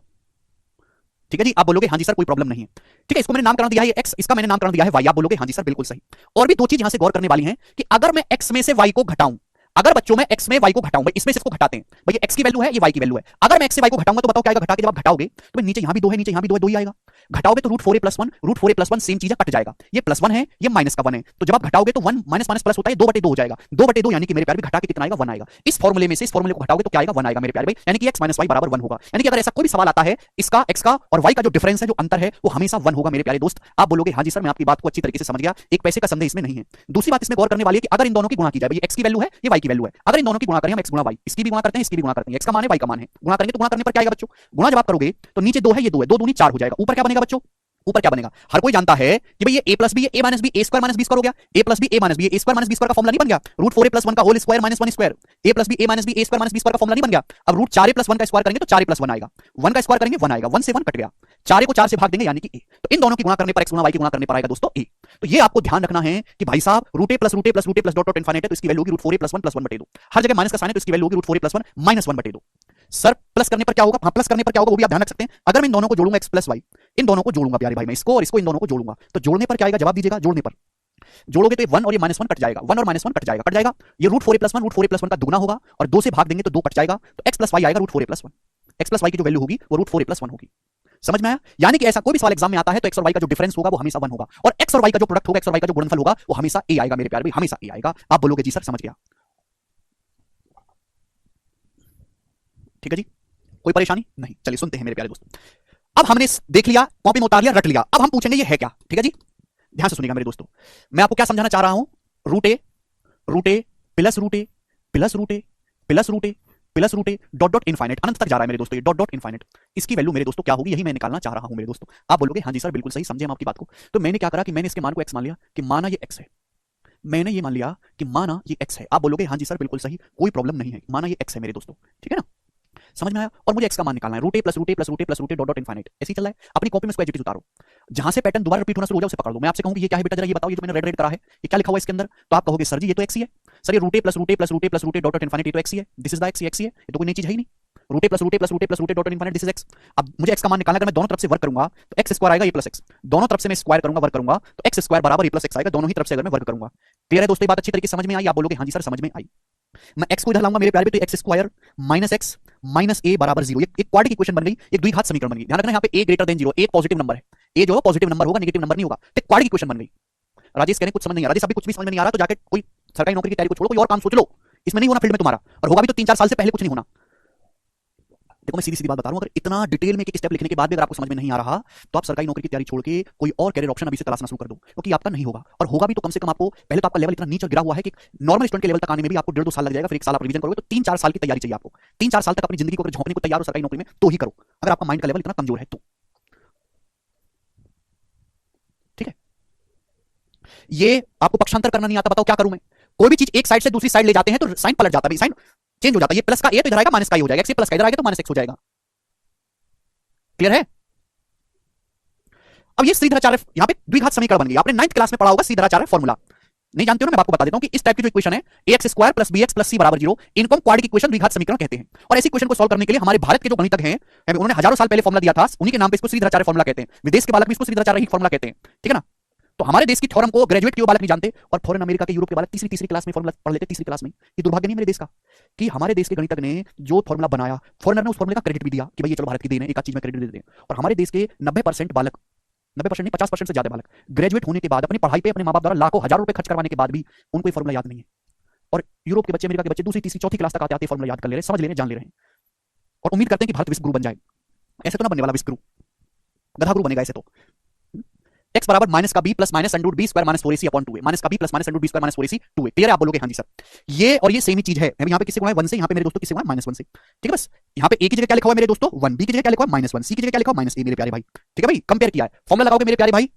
Speaker 1: ठीक है जी। आप बोलोगे हाँ जी सर कोई प्रॉब्लम नहीं है। ठीक है, इसको मैंने नामकरण दिया है एक्स, इसका मैंने नामकरण दिया है वाई। आप बोलोगे हाँ जी सर बिल्कुल सही। और भी दो चीज यहां से गौर करने वाली है कि अगर मैं एक्स में से वाई को घटाऊं, अगर बच्चों में एक्स में वाई को घटाऊं, भाई इसमें से इसको घटाते हैं, भाई ये एक्स की वैल्यू है, ये वाई की वैल्यू है। अगर मैं एक्स से वाई को घटाऊंगा तो बताओ क्या आएगा? घटा के जब आप घटाओगे तो नीचे यहां भी 2 है, नीचे यहां भी 2 है, 2 ही आएगा। घटाओगे तो root 4a plus 1 root 4a plus 1 same चीज है, कट जाएगा। ये प्लस 1 है, ये माइनस का 1 है, तो जब आप घटाओगे तो 1 माइनस माइनस प्लस होता है, 2 बटे 2 हो जाएगा। 2 बटे 2 यानी कि मेरे प्यारे भी घटा के कितना आएगा? 1 आएगा। इस फॉर्मूले में से इस फॉर्मूले को घटाओगे तो क्या आएगा? 1 आएगा मेरे प्यारे भाई, यानी कि एक्स माइनस वाई बराबर 1 होगा। यानी कि अगर ऐसा कोई भी सवाल आता है, इसका एक्स का और वाई का जो डिफरेंस है, जो अंतर है, वो हमेशा 1 होगा मेरे प्यारे दोस्त। आप बोलोगे हाँ जी सर मैं आपकी बात को अच्छी तरीके से समझ गया, एक पैसे का संदेह इसमें नहीं है। दूसरी बात इसमें गौर करने वाली है कि अगर इन दोनों की गुणा की जाए, ये एक्स की वैल्यू है, ये वाई की वैल्यू है, अगर इन दोनों की गुणा करें हम एक्स गुणा वाई, इसकी भी गुणा करते हैं, इसकी भी गुणा करते हैं, एक्स का मान है वाई का मान है, गुणा करेंगे तो गुणा करने पर क्या आएगा बच्चों? गुणा जब आप करोगे तो नीचे 2 है, ये 2 है, 2 दूनी 4 हो जाएगा। ऊपर क्या बनेगा बच्चों? ऊपर क्या बनेगा? हर कोई जानता है कि भाई ये a plus B A minus B A square minus B square हो गया। a plus B A minus B A square minus B square का फॉर्मूला नहीं बन गया? रूट 4a प्लस 1 का whole square minus 1 square, a plus B A minus B A square minus B square का फॉर्मूला नहीं बन गया? अब रूट 4a प्लस 1 का स्क्वायर करेंगे तो 4a प्लस 1 आएगा, 1 का स्क्वायर करेंगे 1 आएगा, 1 से 1 कट गया, 4a को 4 से भाग देंगे यानी कि a। तो इन दोनों की गुणा करने पर x गुणा y की गुणा करने पर आएगा दोस्तों a। तो ये आपको ध्यान रखना है कि भाई साहब root a plus root a plus root a plus dot dot infinite है, तो इसकी वैल्यू होगी रूट 4a प्लस 1 प्लस 1 बटे 2। हर जगह माइनस का साइन है तो इसकी वैल्यू होगी रूट 4a प्लस 1 माइनस 1 बटे 2। सर प्लस करने पर क्या होगा? हाँ प्लस करने पर क्या होगा वो भी आप ध्यान रख सकते हैं। अगर मैं इन दोनों को जोड़ूंगा x प्लस वाई, इन दोनों को जोड़ूंगा प्यारे भाई, मैं इसको और इसको इन दोनों को जोड़ूंगा, तो जोड़ने पर क्या आएगा? जवाब दीजिएगा। जोड़ने पर जोड़ोगे तो ये 1 और ये माइनस 1 कट जाएगा, 1 और माइनस 1 कट जाएगा, कट जाएगा। ये root 4a plus 1 root 4a plus 1 का दुगना होगा और 2 से भाग देंगे तो 2 कट जाएगा, तो x प्लस वाई आएगा root 4a plus 1। x plus Y की जो वैल्यू होगी वो रूट 4a प्लस 1 होगी। समझ में आया? यानी कि ऐसा कोई भी सवाल एग्जाम में आता है तो x और y का जो डिफरेंस होगा वो हमेशा 1 होगा, और x और y का जो प्रोडक्ट होगा, x और y का जो गुणनफल होगा वो हमेशा a आएगा मेरे प्यारे भाई, हमेशा a आएगा। आप बोलोगे जी सर समझ गया। ठीक है जी, कोई परेशानी नहीं? चलिए सुनते हैं मेरे प्यारे दोस्त। अब हमने देख लिया, कॉपी में उतार लिया, रट लिया, अब हम पूछेंगे ये है क्या। ठीक है जी, ध्यान से सुनिएगा मेरे दोस्तों। मैं आपको क्या समझाना चाह रहा हूं? रूट ए प्लस रूट ए प्लस रूट ए प्लस रूट ए प्लस रूट ए डॉट डॉट इनफाइनाइट, अनंत तक जा रहा है मेरे दोस्तों, ये डॉट डॉट इनफाइनाइट। इसकी वैल्यू मेरे दोस्तों क्या होगी, यही मैं निकालना चाह रहा हूं मेरे दोस्तों। आप बोलोगे हाँ जी सर बिल्कुल सही, समझे हम आपकी बात को। तो मैंने क्या करा कि मैंने इसके मान को x मान लिया कि माना ये x है, मैंने ये मान लिया कि माना ये x है। आप बोलोगे हाँ जी सर बिल्कुल सही, कोई प्रॉब्लम नहीं है, माना ये x है मेरे दोस्तों। ठीक है ना, समझ में आया? और मुझे x का मान निकालना है, रूट ए प्लस रूट ए प्लस रूट ए प्लस रूट ए डॉट डॉट इनफाइनाइट। ऐसे ही चल रहा है। अपनी कॉपी में इसको एडिट उतारो, जहां से पैटर्न दोबारा रिपीट होना शुरू हो जाए उसे पकड़ लो। मैं आपसे कहूंगी ये क्या है बेटा, जरा ये बताओ, ये जो मैंने रेड रेड करा है ये क्या लिखा हुआ है इसके अंदर? तो आप कहोगे सर जी ये तो x ही है। सर ये रूट ए प्लस रूट ए प्लस रूट ए प्लस रूट ए डॉट डॉट इनफाइनाइट, ये तो x ही है, दिस इज द x, ये x ही है, ये तो कोई नई चीज है ही नहीं। Root A plus root A plus root A plus root A dot dot infinite, this is x। अब मुझे x का मान निकालना है, अगर मैं दोनों तरफ से वर्क करूंगा तो x स्क्वायर आएगा ए प्लस x, दोनों तरफ से मैं स्क्वायर करूंगा, वर्क करूंगा तो x स्क्वायर बराबर ए प्लस x आएगा, दोनों ही तरफ से अगर मैं वर्क करूंगा। क्लियर है दोस्तों? ये बात अच्छी तरीके से समझ में आई? आप बोलोगे हाँ जी सर समझ में आई। मैं x को इधर लाऊंगा मेरे प्यारे, तो x square minus x minus a बराबर 0, एक क्वाड्रेटिक इक्वेशन बन गई, एक द्विघात समीकरण बन गई। ध्यान रखना यहाँ पे a ग्रेटर देन 0, एक पॉजिटिव नंबर है, a जो है पॉजिटिव नंबर होगा, नेगेटिव नंबर नहीं होगा, तो क्वाड्रेटिक इक्वेशन बन गई। राजेश कहने कुछ समझ नहीं आ रहा, राजेश अभी कुछ भी समझ में नहीं आ रहा, तो जाके कोई सरकारी नौकरी की तैयारी को छोड़ो, कोई और काम सोच लो, इसमें नहीं होना फील्ड में तुम्हारा, और होगा भी तो 3-4 साल से पहले कुछ नहीं होना। देखो मैं सीधी सीधी बात बता रहा हूं, अगर इतना डिटेल में एक स्टेप लिखने के बाद भी अगर आपको समझ में नहीं आ रहा तो आप सरकारी नौकरी की तैयारी छोड़ के कोई और कैरियर ऑप्शन अभी से तलाशना शुरू कर दो, क्योंकि आपका नहीं होगा, और होगा भी तो कम से कम आपको पहले तो आपका लेवल इतना नीचे गिरा हुआ है कि नॉर्मल स्टूडेंट के लेवल तक आने में भी आपको 1.5-2 साल लग जाएगा, फिर 1 साल आप रिवीजन करोगे तो 3-4 साल की तैयारी चाहिए आपको। 3-4 साल तक अपनी जिंदगी को अगर झोंकने को तैयार हो सरकारी नौकरी में तो ही करो, अगर आपका माइंड का लेवल इतना कमजोर है तो। ठीक है, ये आपको पक्षांतर करना नहीं आता, बताओ क्या करूं मैं? कोई भी चीज एक साइड से दूसरी साइड ले जाते हैं तो साइन पलट जाता है, साइन चेंज हो जाता है। ये प्लस का ए तो इधर आएगा माइनस का ही हो जाएगा, x प्लस का इधर आएगा तो माइनस x हो जाएगा। क्लियर है? अब ये श्रीधराचार्य यहां पे द्विघात समीकरण बन गया। आपने 9th क्लास में पढ़ा होगा श्रीधराचार्य फॉर्मूला, नहीं जानते हो ना, मैं आपको बता देता हूं कि इस टाइप की जो इक्वेशन है ax square plus bx plus c बराबर 0, इनको हम क्वाड्रेटिक इक्वेशन द्विघात समीकरण कहते हैं। और ऐसी इक्वेशन को सॉल्व करने के लिए हमारे भारत के जो गणितज्ञ हैं उन्होंने हजारों साल पहले फॉर्मूला दिया था, उन्हीं के नाम पे इसको श्रीधराचार्य फॉर्मूला कहते हैं। विदेश के बालक भी इसको श्रीधराचार्य ही फॉर्मूला कहते हैं, ठीक है ना। तो हमारे देश की थ्योरम को ग्रेजुएट के बालक नहीं जानते और फॉरेन अमेरिका के, यूरोप के बालक तीसरी क्लास में फॉर्मूला पढ़ लेते, तीसरी क्लास में। ये दुर्भाग्य नहीं मेरे देश का कि हमारे देश के गणितज्ञ ने जो फॉर्मूला बनाया, फॉरेनर ने उस फॉर्मूले का क्रेडिट भी दिया कि भाई ये चलो भारत की देन है, एक आध चीज में क्रेडिट दे देते हैं। और हमारे देश के 90% बालक, 90% नहीं 50% से ज्यादा बालक ग्रेजुएट होने के बाद अपनी पढ़ाई पे अपने माँ बाप द्वारा लाखों हजारों रुपए खर्च करवाने के बाद भी उनको ये फॉर्मूला याद नहीं है। और यूरोप के बच्चे, अमेरिका के बच्चे दूसरी तीसरी चौथी क्लास तक आते आते फॉर्मूला याद कर ले रहे हैं, समझ ले रहे हैं, जान ले रहे हैं और उम्मीद करते हैं कि भारत विश्व गुरु बन जाए। ऐसे तो ना बनने वाला विश्व गुरु, गधा गुरु बनेगा ऐसे तो। x बराबर माइनस का b plus minus under root b square minus 4ac upon 2a, minus का b plus minus under root b square minus 4ac 2a। Clear है? आप बोलोगे हाँ जी सर, ये और ये सेम ही चीज है। मैं यहाँ पे किससे गुणा है 1 से, यहाँ पे मेरे दोस्तों किससे गुणा है -1 से, ठीक है। बस यहाँ पे a की जगह क्या लिखा हुआ है मेरे दोस्तों 1, b की जगह क्या लिखा हुआ है -1, c की जगह क्या लिखा हुआ है -a मेरे प्यारे भाई, ठीक है भाई। कंपेयर किया है, फॉर्मूला लगाओगे मेरे प्यारे भाई,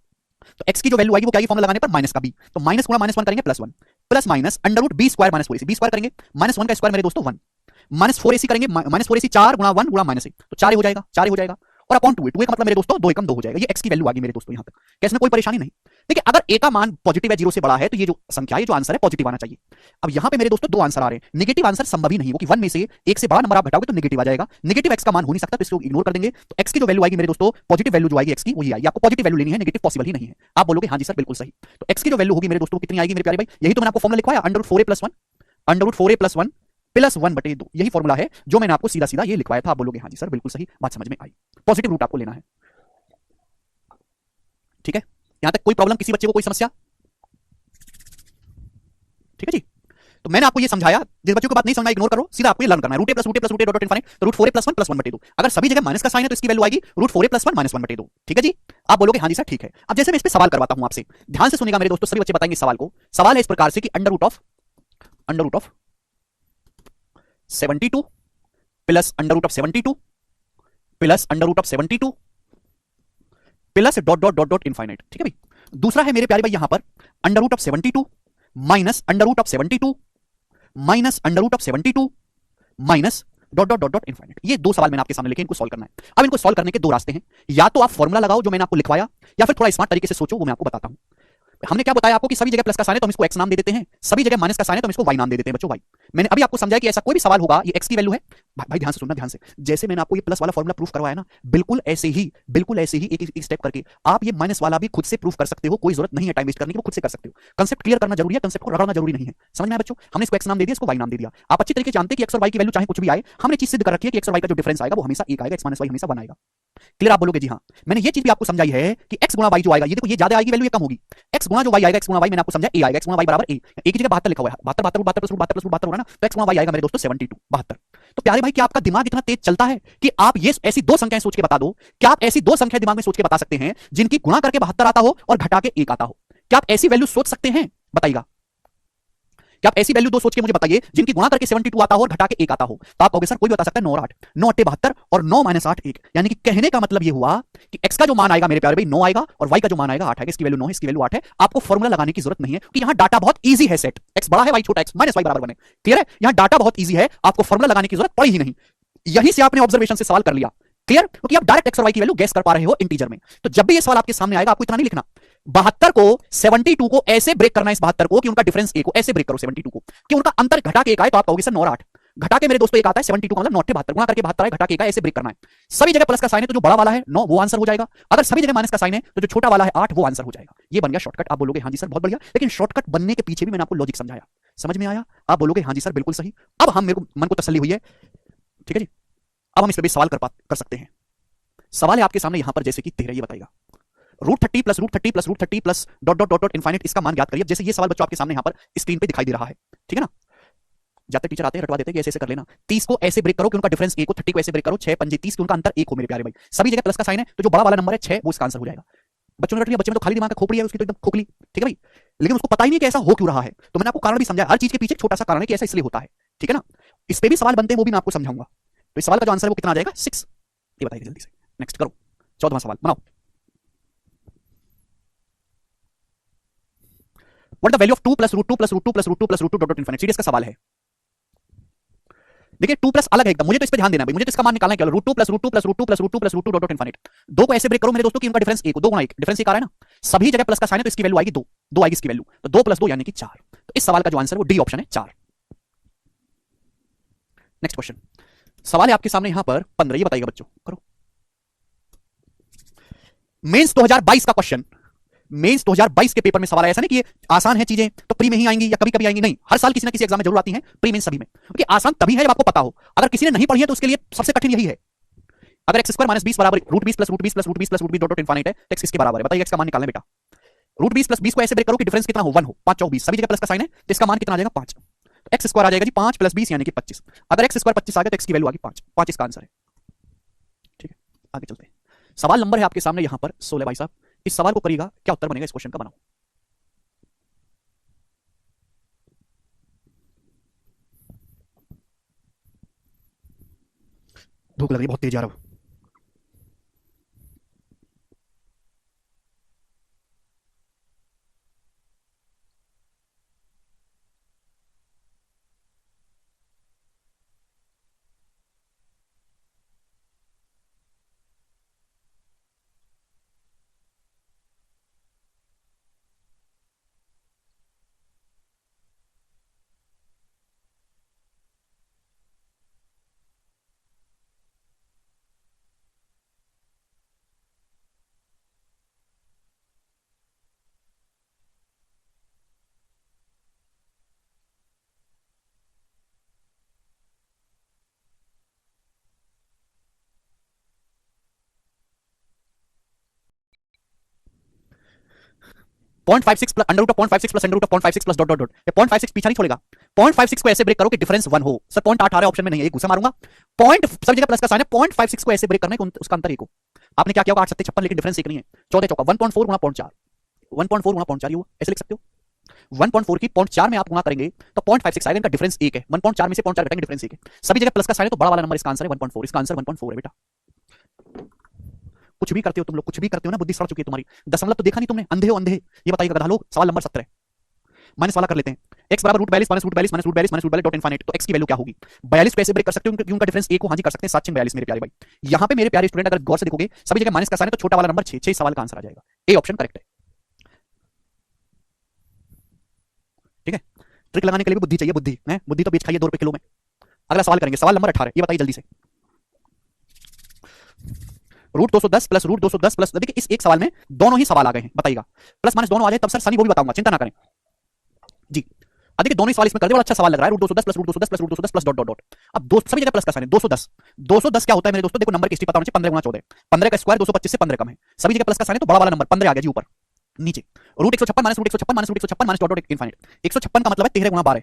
Speaker 1: तो x की जो वैल्यू आएगी वो क्या आएगी फॉर्मूला लगाने पर माइनस का b, तो माइनस गुणा -1 करेंगे +1 plus minus under root b square minus 4ac, b square करेंगे -1 का स्क्वायर मेरे दोस्तों 1, माइनस 4ac करेंगे, माइनस 4ac 4 गुणा 1 गुणा -a, तो 4 हो जाएगा, 4 हो जाएगा। और अपॉन 2a, 2a का मतलब मेरे दोस्तों 2 एकम 2 हो जाएगा। ये x की वैल्यू आ गई मेरे दोस्तों यहाँ तक, क्या इसमें कोई परेशानी नहीं। देखिए अगर a का मान पॉजिटिव है 0 से बड़ा है तो ये जो संख्या है, जो आंसर है पॉजिटिव आना चाहिए। अब यहाँ पे मेरे दोस्तों दो आंसर आ रहे हैं, नेगेटिव आंसर संभव ही नहीं हो कि 1 में से एक से बड़ा नंबर आप घटाओगे तो नेगेटिव आ जाएगा, नेगेटिव x का मान हो नहीं सकता, तो इसको इग्नोर कर देंगे। तो x की जो वैल्यू आएगी मेरे दोस्तों, पॉजिटिव वैल्यू जो आएगी x की वो ये आएगी। आपको पॉजिटिव वैल्यू लेनी है, नेगेटिव पॉसिबल ही नहीं है। आप बोलोगे हाँ जी सर बिल्कुल सही। तो x की जो वैल्यू होगी मेरे दोस्तों कितनी आएगी मेरे प्यारे भाई, यही तो मैंने आपको फॉर्मूला लिखवाया, under root 4a + 1, under root 4a + 1 plus 1/2, यही फॉर्मूला है जो मैंने आपको सीधा सीधा ये लिखवाया था। आप बोलोगे हाँ जी सर बिल्कुल सही, बात समझ में आई। पॉजिटिव रूट आपको लेना है, ठीक है। यहां तक कोई प्रॉब्लम, किसी बच्चे को कोई समस्या? ठीक है जी। तो मैंने आपको ये समझाया, जिस बच्चों को बात नहीं समझ में इग्नोर करो, सीधा आपको ये लर्न करना है। Root a plus root a plus root a dot infinite, तो रूट 4a + 1 + 1/2। अगर सभी जगह माइनस का साइन है तो इसकी वैल्यू आएगी रूट 4a + 1 - 1/2, ठीक है जी। आप बोलोगे हाँ जी सर ठीक है। अब जैसे मैं इस पे सवाल करवाता हूं आपसे, ध्यान से सुनिएगा मेरे दोस्तों, सभी बच्चे बताएंगे सवाल को। सवाल है इस प्रकार से कि under root of 72 plus under root of 72 plus under root of 72 plus dot dot dot dot infinite, ठीक है भाई। दूसरा है मेरे प्यारे भाई यहां पर under root of 72 minus under root of 72 minus under root of 72 minus dot dot dot dot infinite. ये दो सवाल मैंने आपके सामने लिखे, इनको सॉल्व करना है। अब इनको सॉल्व करने के दो रास्ते हैं, या तो आप फॉर्मूला लगाओ जो मैंने आपको लिखवाया, या फिर थोड़ा स्मार्ट तरीके से सोचो, वो मैं आपको बताता हूं। हमने क्या बताया आपको कि सभी जगह प्लस का साइन है तो हम इसको x नाम दे देते हैं, सभी जगह माइनस का साइन है तो हम इसको y नाम दे देते हैं बच्चों। भाई मैंने अभी आपको समझाया कि ऐसा कोई भी सवाल होगा, ये x की वैल्यू है, भाई ध्यान से सुनना, ध्यान से। जैसे मैंने आपको ये प्लस वाला फॉर्मूला प्रूफ करवाया ना, बिल्कुल ऐसे ही एक स्टेप करके आप ये माइनस वाला भी खुद से प्रूफ कर सकते हो। कोई जरूरत नहीं है टाइम वेस्ट करने की, वो खुद से कर सकते हो। कंसेप्ट क्लियर करना जरूरी है, कंसेप्ट को रगड़ना जरूरी नहीं है। समझ में आया बच्चों? हमने इसको x नाम दे दिया, इसको y नाम दे दिया। आप अच्छी तरीके से जानते हैं कि x और y की वैल्यू चाहे कुछ भी आए, हमने चीज सिद्ध कर रखी है कि x और y का जो डिफरेंस आएगा वो हमेशा 1 आएगा, x - y हमेशा 1 आएगा। क्लियर? आप बोलोगे जी हाँ। मैंने ये चीज भी आपको समझाई है कि x गुणा y जो आएगा, ये देखो ये ज्यादा आएगी वैल्यू, ये कम होगी। x गुणा जो y आएगा, x गुणा y मैंने आपको समझाया a आएगा, x गुणा y बराबर a, एक की जगह 72 लिखा हुआ है, 72 72 72 72 72 हो रहा है ना, तो x गुणा y आएगा मेरे दोस्तों 72 72। तो प्यारे भाई क्या आपका दिमाग इतना तेज चलता है कि आप ये ऐसी दो संख्याएं सोच के बता दो? क्या आप ऐसी दो संख्याएं दिमाग में सोच के बता सकते हैं जिनकी गुणा करके 72 आता हो और घटा के 1 आता हो? क्या आप ऐसी वैल्यू सोच सकते हैं? बताइएगा, क्या आप ऐसी वैल्यू दो सोच के मुझे बताइए जिनकी गुणा करके 72 आता हो और घटा के 1 आता हो? तो आप कहोगे सर कोई भी बता सकता है, 9 और 8, 9 8 72 और 9 - 8 1। यानी कि कहने का मतलब ये हुआ कि x का जो मान आएगा मेरे प्यारे भाई 9 आएगा और y का जो मान आएगा 8 आएगा। इसकी वैल्यू 9 है, इसकी वैल्यू 8 है। आपको फॉर्मूला लगाने की जरूरत नहीं है कि यहां डाटा बहुत इजी है। सेट x बड़ा है, y छोटा, x - y बराबर 1 है। क्लियर है? यहां डाटा बहुत इजी है, आपको फॉर्मूला लगाने की जरूरत पड़ी ही नहीं। यहीं से आपने ऑब्जर्वेशन से सवाल कर लिया। क्लियर? क्योंकि आप डायरेक्ट x और y की वैल्यू गेस कर पा रहे हो इंटीजर में। तो जब भी ये सवाल आपके सामने आएगा आपको इतना नहीं लिखना, 72 को 72 को ऐसे ब्रेक करना है, इस 72 को कि उनका डिफरेंस 1 को ऐसे ब्रेक करो 72 को कि उनका अंतर घटा के 1 आए। तो आप कहोगे सर 9 और 8 घटा के मेरे दोस्तों 1 आता है, 72 का मतलब 9 8 72 गुणा करके 72 आए, घटा के 1 आए, ऐसे ब्रेक करना है। सभी जगह प्लस का साइन है तो जो बड़ा वाला है 9 वो आंसर हो जाएगा। अगर सभी जगह माइनस का साइन है तो जो छोटा वाला है 8 वो आंसर हो जाएगा। ये बन गया शॉर्टकट। आप बोलोगे हाँ जी सर बहुत बढ़िया, लेकिन शॉर्टकट बनने के पीछे भी मैंने आपको लॉजिक समझाया, समझ में आया? आप बोलोगे हाँ जी सर बिल्कुल सही। अब हम मेरे को मन को तसल्ली हुई है, ठीक है जी। अब हम इस पर भी सवाल कर सकते हैं। सवाल है आपके सामने यहां पर जैसे कि 13, ये बताइएगा √30 plus √30 plus √30 plus dot dot dot dot infinite, इसका मान ज्ञात करिए। जैसे ये सवाल बच्चों आपके सामने यहां पर स्क्रीन पे दिखाई दे रहा है, ठीक है ना। जाते टीचर आते हैं रटवा देते हैं कि ऐसे ऐसे कर लेना। 30 को ऐसे ब्रेक करो कि उनका डिफरेंस 1 हो, 30 को ऐसे ब्रेक करो 6 पंजे 30 कि उनका अंतर 1 हो मेरे प्यारे भाई। सभी जगह प्लस का साइन है तो जो बड़ा वाला नंबर है 6 वो इसका आंसर हो जाएगा। बच्चों ने रट लिया, बच्चे में तो खाली दिमाग का खोपड़ी है, उसकी तो एकदम खोखली, ठीक है भाई। लेकिन उसको पता ही नहीं कि ऐसा हो क्यों रहा है। तो मैंने आपको कारण भी समझाया, हर चीज के पीछे छोटा सा कारण है कि ऐसा इसलिए होता है, ठीक है ना। इस पे भी सवाल बनते हैं, वो भी मैं आपको समझाऊंगा। तो इस सवाल का जो आंसर है वो कितना आ जाएगा 6। ये बताइए जल्दी से, नेक्स्ट करो। 14वां सवाल बनाओ। What the value of 2 plus √2 plus √2 plus √2 plus √2 dot dot infinity, series का सवाल है। देखिए 2 प्लस अलग है एकदम, मुझे तो इस पे ध्यान देना भाई, मुझे तो इसका मान निकालना है केवल √2 plus √2 plus √2 plus √2 plus √2 dot infinite. दो को ऐसे ब्रेक करो मेरे दोस्तों कि उनका डिफरेंस 1 हो, 2 गुना 1 डिफरेंस 1 आ रहा है ना, सभी जगह प्लस का साइन है तो इसकी वैल्यू आएगी 2, 2 आएगी इसकी वैल्यू, तो 2 प्लस 2 यानी कि 4। तो इस सवाल का जो आंसर है वो डी ऑप्शन है 4। नेक्स्ट क्वेश्चन, सवाल है आपके सामने यहां पर 15, ये बताइएगा बच्चों, करो मेंस 2022 का क्वेश्चन। मेंस 2022 के पेपर में सवाल है, ऐसा नहीं कि ये आसान है चीजें तो प्री में ही आएंगी या कभी कभी आएंगी, नहीं, हर साल किसी ना किसी एग्जाम में जरूर आती हैं, प्री मेंस सभी में, क्योंकि आसान तभी है जब आपको पता हो, अगर किसी ने नहीं पढ़ी है तो उसके लिए सबसे कठिन यही है। अगर x स्क्वायर माइनस 20 बराबर √20 plus √20 plus √20 plus √20 dot infinite है, x इसके बराबर है, बताइए x का मान निकालना बेटा। √20 प्लस 20 को ऐसे ब्रेक करो कि डिफरेंस कितना हो, 1 हो, 5 चौक 20, सभी जगह प्लस का साइन है तो इसका मान कितना आ जाएगा 5, तो x स्क्वायर आ जाएगा जी 5 प्लस 20 यानी कि 25। अगर x स्क्वायर 25 आ गया तो x की वैल्यू आ गई 5, 5 इसका आंसर है। ठीक है, आगे चलते हैं। सवाल नंबर है आपके सामने यहां पर 16 भाई साहब, इस सवाल को करिएगा, क्या उत्तर बनेगा इस क्वेश्चन का, बनाओ। भूख लग रही है बहुत तेज आ रहा है। Point 56 plus under root of 0.56 plus under root of 0.56 plus dot dot dot, ये 0.56 पीछा नहीं छोड़ेगा, 0.56 को ऐसे ब्रेक करो कि डिफरेंस 1 हो। सर 0.8 आ रहा है ऑप्शन में नहीं है, एक घुसा मारूंगा, पॉइंट सब जगह प्लस का साइन है, 0.56 को ऐसे ब्रेक करना है उसका अंतर 1 हो। आपने क्या किया होगा 8 7 56, लेकिन डिफरेंस 1 नहीं है, 14 चौका 1.4 गुना 0.4, 1.4 गुना 0.4 ये ऐसे लिख सकते हो। 1.4 की 0.4 में आप गुना करेंगे तो 0.56 आएगा, इनका डिफरेंस 1 है, 1.4 में से 0.4 घटाएंगे डिफरेंस 1 है, सभी जगह प्लस का साइन है तो बड़ा वाला नंबर इसका आंसर है 1.4, इसका आंसर 1.4 है बेटा। कुछ भी करते हो तुम लोग, कुछ भी करते हो ना, बुद्धि सड़ चुकी है तुम्हारी, दशमलव तो देखा नहीं तुमने, अंधे हो अंधे। ये बताइएगा गधा लोग, सवाल नंबर 17 माइनस वाला कर लेते हैं, x बराबर √42 minus √42 minus √42 minus √42 dot infinite, तो x की वैल्यू क्या होगी, 42 को ऐसे ब्रेक कर सकते हो क्योंकि उनका डिफरेंस 1 को, हाँ जी कर सकते हैं, 7 42 मेरे प्यारे भाई। यहां पे मेरे प्यारे स्टूडेंट अगर गौर से देखोगे सभी जगह माइनस का साइन है तो छोटा वाला नंबर 6, सवाल का आंसर आ जाएगा, ए ऑप्शन करेक्ट है। ठीक है, ट्रिक लगाने के लिए भी बुद्धि चाहिए, बुद्धि है, बुद्धि तो बेच खाइए 2 रुपए किलो में। अगला सवाल करेंगे, सवाल नंबर 18, ये बताइए जल्दी से। √210 प्लस √210 प्लस, देखिए इस एक सवाल में दोनों ही सवाल आ गए हैं, बताइएगा प्लस माइनस दोनों आ जाए तब सर सनी वो भी बताऊंगा, चिंता ना करें जी। अब देखिए दोनों ही सवाल इसमें कर दे, बड़ा अच्छा सवाल लग रहा है, √210 plus √210 plus √210 plus dot dot dot. अब दो सभी जगह प्लस का साइन है, 210, 210 क्या होता है मेरे दोस्तों, देखो नंबर की हिस्ट्री पता होना चाहिए, 15 गुना 14, 15 का स्क्वायर 225 से 15 कम है, सभी जगह प्लस का साइन है तो बड़ा वाला नंबर 15 आ गया जी ऊपर, नीचे √156 minus √156 minus √156 minus dot dot infinite, 156 का मतलब है 13 गुना 12,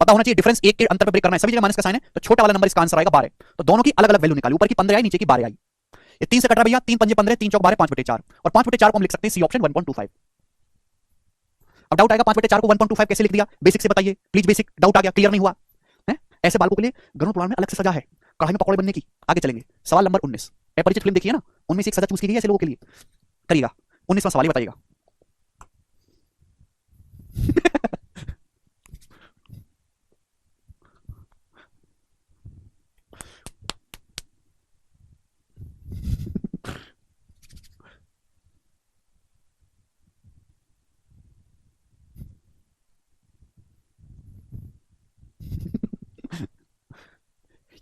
Speaker 1: पता होना चाहिए डिफरेंस 1 के अंतर पर ब्रेक करना है, सभी जगह माइनस का साइन है तो छोटा वाला नंबर इसका आंसर आएगा 12, तो दोनों की अलग अलग वैल्यू निकाली, ऊपर की 15 आई नीचे की 12 आई, ये 3 से कट रहा भैया, 3 पंजे 15, 3 चौक 12, 5/4, और 5/4 को हम लिख सकते हैं सी ऑप्शन 1.25। अब डाउट आएगा 5/4 को 1.25 कैसे लिख दिया, बेसिक से बताइए प्लीज, बेसिक डाउट आ गया, क्लियर नहीं हुआ है, ऐसे बालकों के लिए गरुड़ पुराण में अलग से सजा है, कढ़ाई में पकौड़े बनने की। आगे चलेंगे, सवाल नंबर 19, अपरिचित फिल्म देखिए ना, उनमें से एक सजा चूज की गई है ऐसे लोगों के लिए, करिएगा 19वां सवाल बताइएगा।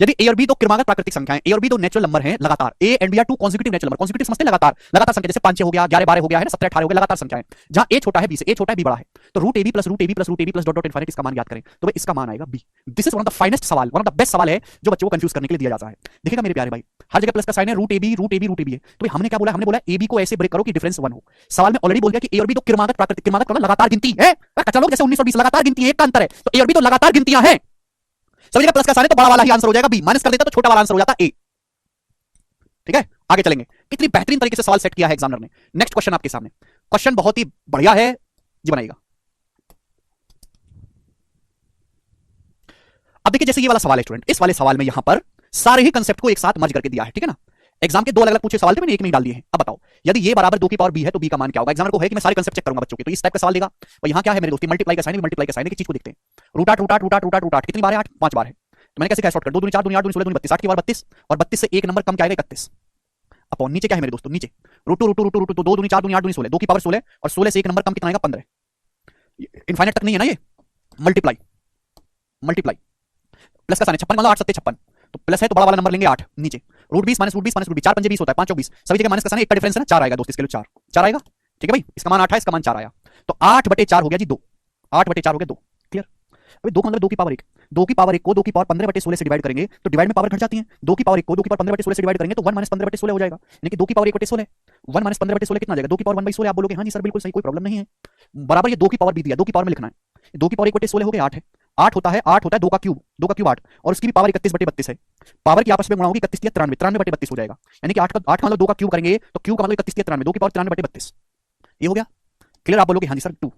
Speaker 1: यदि ए और बी दो क्रमागत प्राकृतिक संख्याएं, ए और बी दो नेचुरल नंबर हैं लगातार, a and b are two consecutive natural number, consecutive समझते हैं लगातार, लगातार संख्या, जैसे 5 6 हो गया, 11 12 हो गया है ना, 17 18 हो गया, लगातार संख्याएं, जहां ए छोटा है बी से, ए छोटा है बी बड़ा है, तो √ab plus √ab plus √ab plus dot dot infinite इसका मान याद करें तो भाई इसका मान आएगा b. This is one of the finest सवाल, वन ऑफ द बेस्ट सवाल है जो बच्चों को कंफ्यूज करने के लिए दिया जाता है। देखिएगा मेरे प्यारे भाई, हर जगह प्लस का साइन है, √ab है, तो हमने क्या बोला, हमने बोला ए बी को ऐसे ब्रेक करो कि डिफरेंस 1 हो। सवाल में ऑलरेडी बोल दिया कि ए और बी दो क्रमागत प्राकृतिक, क्रमागत मतलब लगातार गिनती है, कच्चा लोग जैसे 19 और 20 लगातार गिनती है, एक का अंतर है, तो ए और बी तो लगातार गिनतियां हैं, सभी जगह प्लस का साइन है तो बड़ा वाला ही आंसर हो जाएगा बी, माइनस कर देता तो छोटा वाला आंसर हो जाता ए। ठीक है, आगे चलेंगे, कितनी बेहतरीन तरीके से सवाल सेट किया है एग्जामिनर ने। नेक्स्ट क्वेश्चन आपके सामने, क्वेश्चन बहुत ही बढ़िया है जी, बनाइएगा। अब देखिए जैसे ये वाला सवाल है स्टूडेंट, इस वाले सवाल में यहां पर सारे ही कंसेप्ट को एक साथ मर्ज करके दिया है, ठीक है ना। एग्जाम के दो अलग अलग पूछे सवाल थे, मैंने एक में ही डाल दिए हैं। अब बताओ यदि ये बराबर 2 की पावर b है तो b का मान क्या होगा। एग्जामिनर को है कि मैं सारे कंसेप्ट चेक करूंगा बच्चों के, तो इस टाइप का सवाल देगा। और यहां क्या है मेरे दोस्त, मल्टीप्लाई का साइन है, मल्टीप्लाई का साइन है, कि चीज को देखते हैं। √8 √8 √8 √8 √8 कितनी बार है, 8 5 बार है, तो मैंने कैसे क्या शॉर्ट कर, 2 दूनी 4 दूनी 8 दूनी 16 दूनी 32, 8 की बार 32 और 32 से एक नंबर कम क्या आएगा 31 अपॉन नीचे क्या है मेरे दोस्तों, नीचे रूट टू तो 2 दूनी 4 दूनी 8 दूनी 16, 2 की पावर 16 और 16 से एक नंबर कम कितना आएगा 15, इनफाइनाइट तक नहीं है ना ये, मल्टीप्लाई मल्टीप्लाई प्लस का साइन 56 मतलब 8 7 56 तो प्लस है तो बड़ा वाला नंबर लेंगे 8 नीचे root 20 minus root 20 minus root 20 4 5 20 होता है 5 24 सभी जगह माइनस का साइन एक का डिफरेंस है ना 4 आएगा दोस्त, इसके लिए 4 आएगा ठीक है भाई, इसका मान 8 है इसका मान 4 आया तो 8/4 हो गया जी 2, 8/4 हो गया 2, क्लियर। अभी 2 का मतलब 2 की पावर 1, 2 की पावर 1 को 2 की पावर 15/16 से डिवाइड करेंगे तो डिवाइड में पावर घट जाती है, 2 की पावर 1 को 2 की पावर 15/16 से डिवाइड करेंगे तो 1 - 15/16 हो जाएगा, यानी कि 2 की पावर 1/16 1 - 15/16 कितना आ जाएगा 2 की पावर 1/16, आप बोलोगे हां जी सर बिल्कुल सही कोई प्रॉब्लम नहीं है, बराबर ये 2 की पावर भी दिया 2 की पावर में लिखना है, 2 की पावर 1/16 हो गया 8 है, 8 होता है 2 का क्यूब 8 और उसकी भी पावर 31/32 है, पावर की आपस में गुणा होगी 31 या 93 93/32 हो जाएगा, यानी कि 8 का मतलब 2 का क्यूब करेंगे तो क्यूब का मतलब 31 या 93 2 की पावर 93/32 ये हो गया, क्लियर। आप बोलोगे हां जी सर 2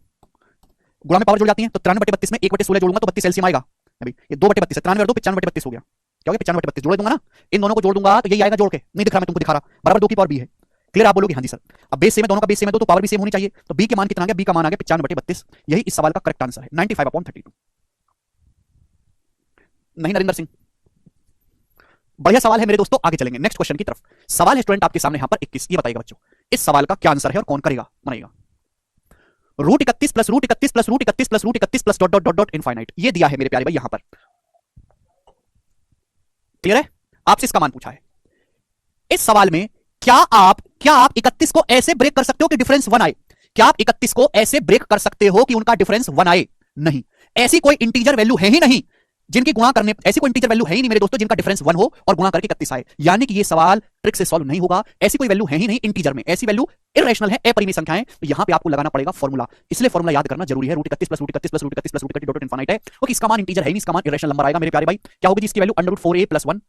Speaker 1: गुणा में पावर जुड़ जाती है तो 93/32 में 1/16 जोड़ूंगा तो 32 एलसीएम आएगा, अभी ये 2/32 है 93 और 2 95/32 हो गया, क्या हो गया 95/32 जोड़ दूंगा ना, इन दोनों को जोड़ दूंगा तो यही आएगा जोड़ के, नहीं दिख रहा मैं तुमको दिखा रहा, बराबर 2 की पावर b है, क्लियर। आप बोलोगे हां जी सर अब बेस सेम है दोनों का, बेस सेम है तो पावर भी सेम होनी चाहिए, तो b के मान कितना आ गया, b का मान आ गया 95/32, यही इस सवाल का करेक्ट आंसर है 95/32। नहीं नरेंद्र सिंह, बढ़िया सवाल है मेरे दोस्तों, आगे चलेंगे नेक्स्ट क्वेश्चन की तरफ। सवाल है स्टूडेंट आपके सामने यहां पर 21, ये बताइएगा बच्चों इस सवाल का क्या आंसर है और कौन करेगा बनाएगा। Root 31 plus root 31 plus root 31 plus root 31 plus dot dot dot dot infinite, ये दिया है मेरे प्यारे भाई यहां पर, क्लियर है। आपसे इसका मान पूछा है इस सवाल में, क्या आप 31 को ऐसे ब्रेक कर सकते हो कि डिफरेंस 1 आए, क्या आप 31 को ऐसे ब्रेक कर सकते हो कि उनका डिफरेंस 1 आए, नहीं, ऐसी कोई इंटीजर वैल्यू है ही नहीं जिनकी गुणा करने, ऐसी कोई इंटीजर वैल्यू है ही नहीं मेरे दोस्तों जिनका डिफरेंस 1 हो और गुणा करके 31 आए, यानी कि ये सवाल ट्रिक से सॉल्व नहीं होगा, ऐसी कोई वैल्यू है ही नहीं इंटीजर में, ऐसी वैल्यू इरेशनल है, अपरिमेय संख्याएं, तो यहां पे आपको लगाना पड़ेगा फॉर्मूला, इसलिए फॉर्मूला याद करना जरूरी है, root 31 plus root 31 plus root 31 plus root 31 dot infinite है, क्योंकि इसका मान इंटीजर है नहीं, इसका मान इरेशनल नंबर आएगा मेरे प्यारे भाई, क्या होगी इसकी वैल्यू √4a + 1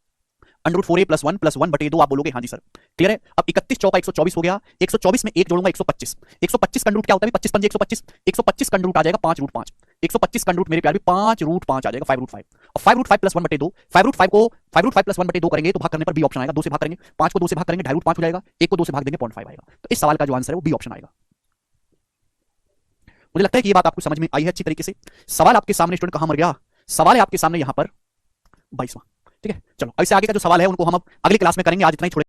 Speaker 1: √4a + 1 + 1/2, आप बोलोगे हां जी सर, क्लियर है। अब 31 चौका 124 हो गया, 124 में 1 जोड़ूंगा 125, 125 का रूट क्या होता है 25 × 5 = 125, 125 का रूट आ जाएगा 5√5, 125 का रूट मेरे प्यारे 5√5 आ जाएगा 5√5, और 5√5 + 1/2, 5√5 को 5√5 + 1/2 करेंगे तो भाग करने पर बी ऑप्शन आएगा, 2 से भाग करेंगे, 5 को 2 से भाग करेंगे 2.5 हो जाएगा, 1 को 2 से भाग देंगे 0.5 आएगा, तो इस सवाल का जो आंसर है वो बी ऑप्शन आएगा। मुझे लगता है कि ये बात आपको समझ में आई है अच्छी तरीके से। सवाल आपके सामने स्टूडेंट कहां मर गया, सवाल है आपके सामने यहां पर 22वां, ठीक है। चलो इससे आगे का जो सवाल है उनको हम अब अगली क्लास में करेंगे, आज इतना ही छोड़े।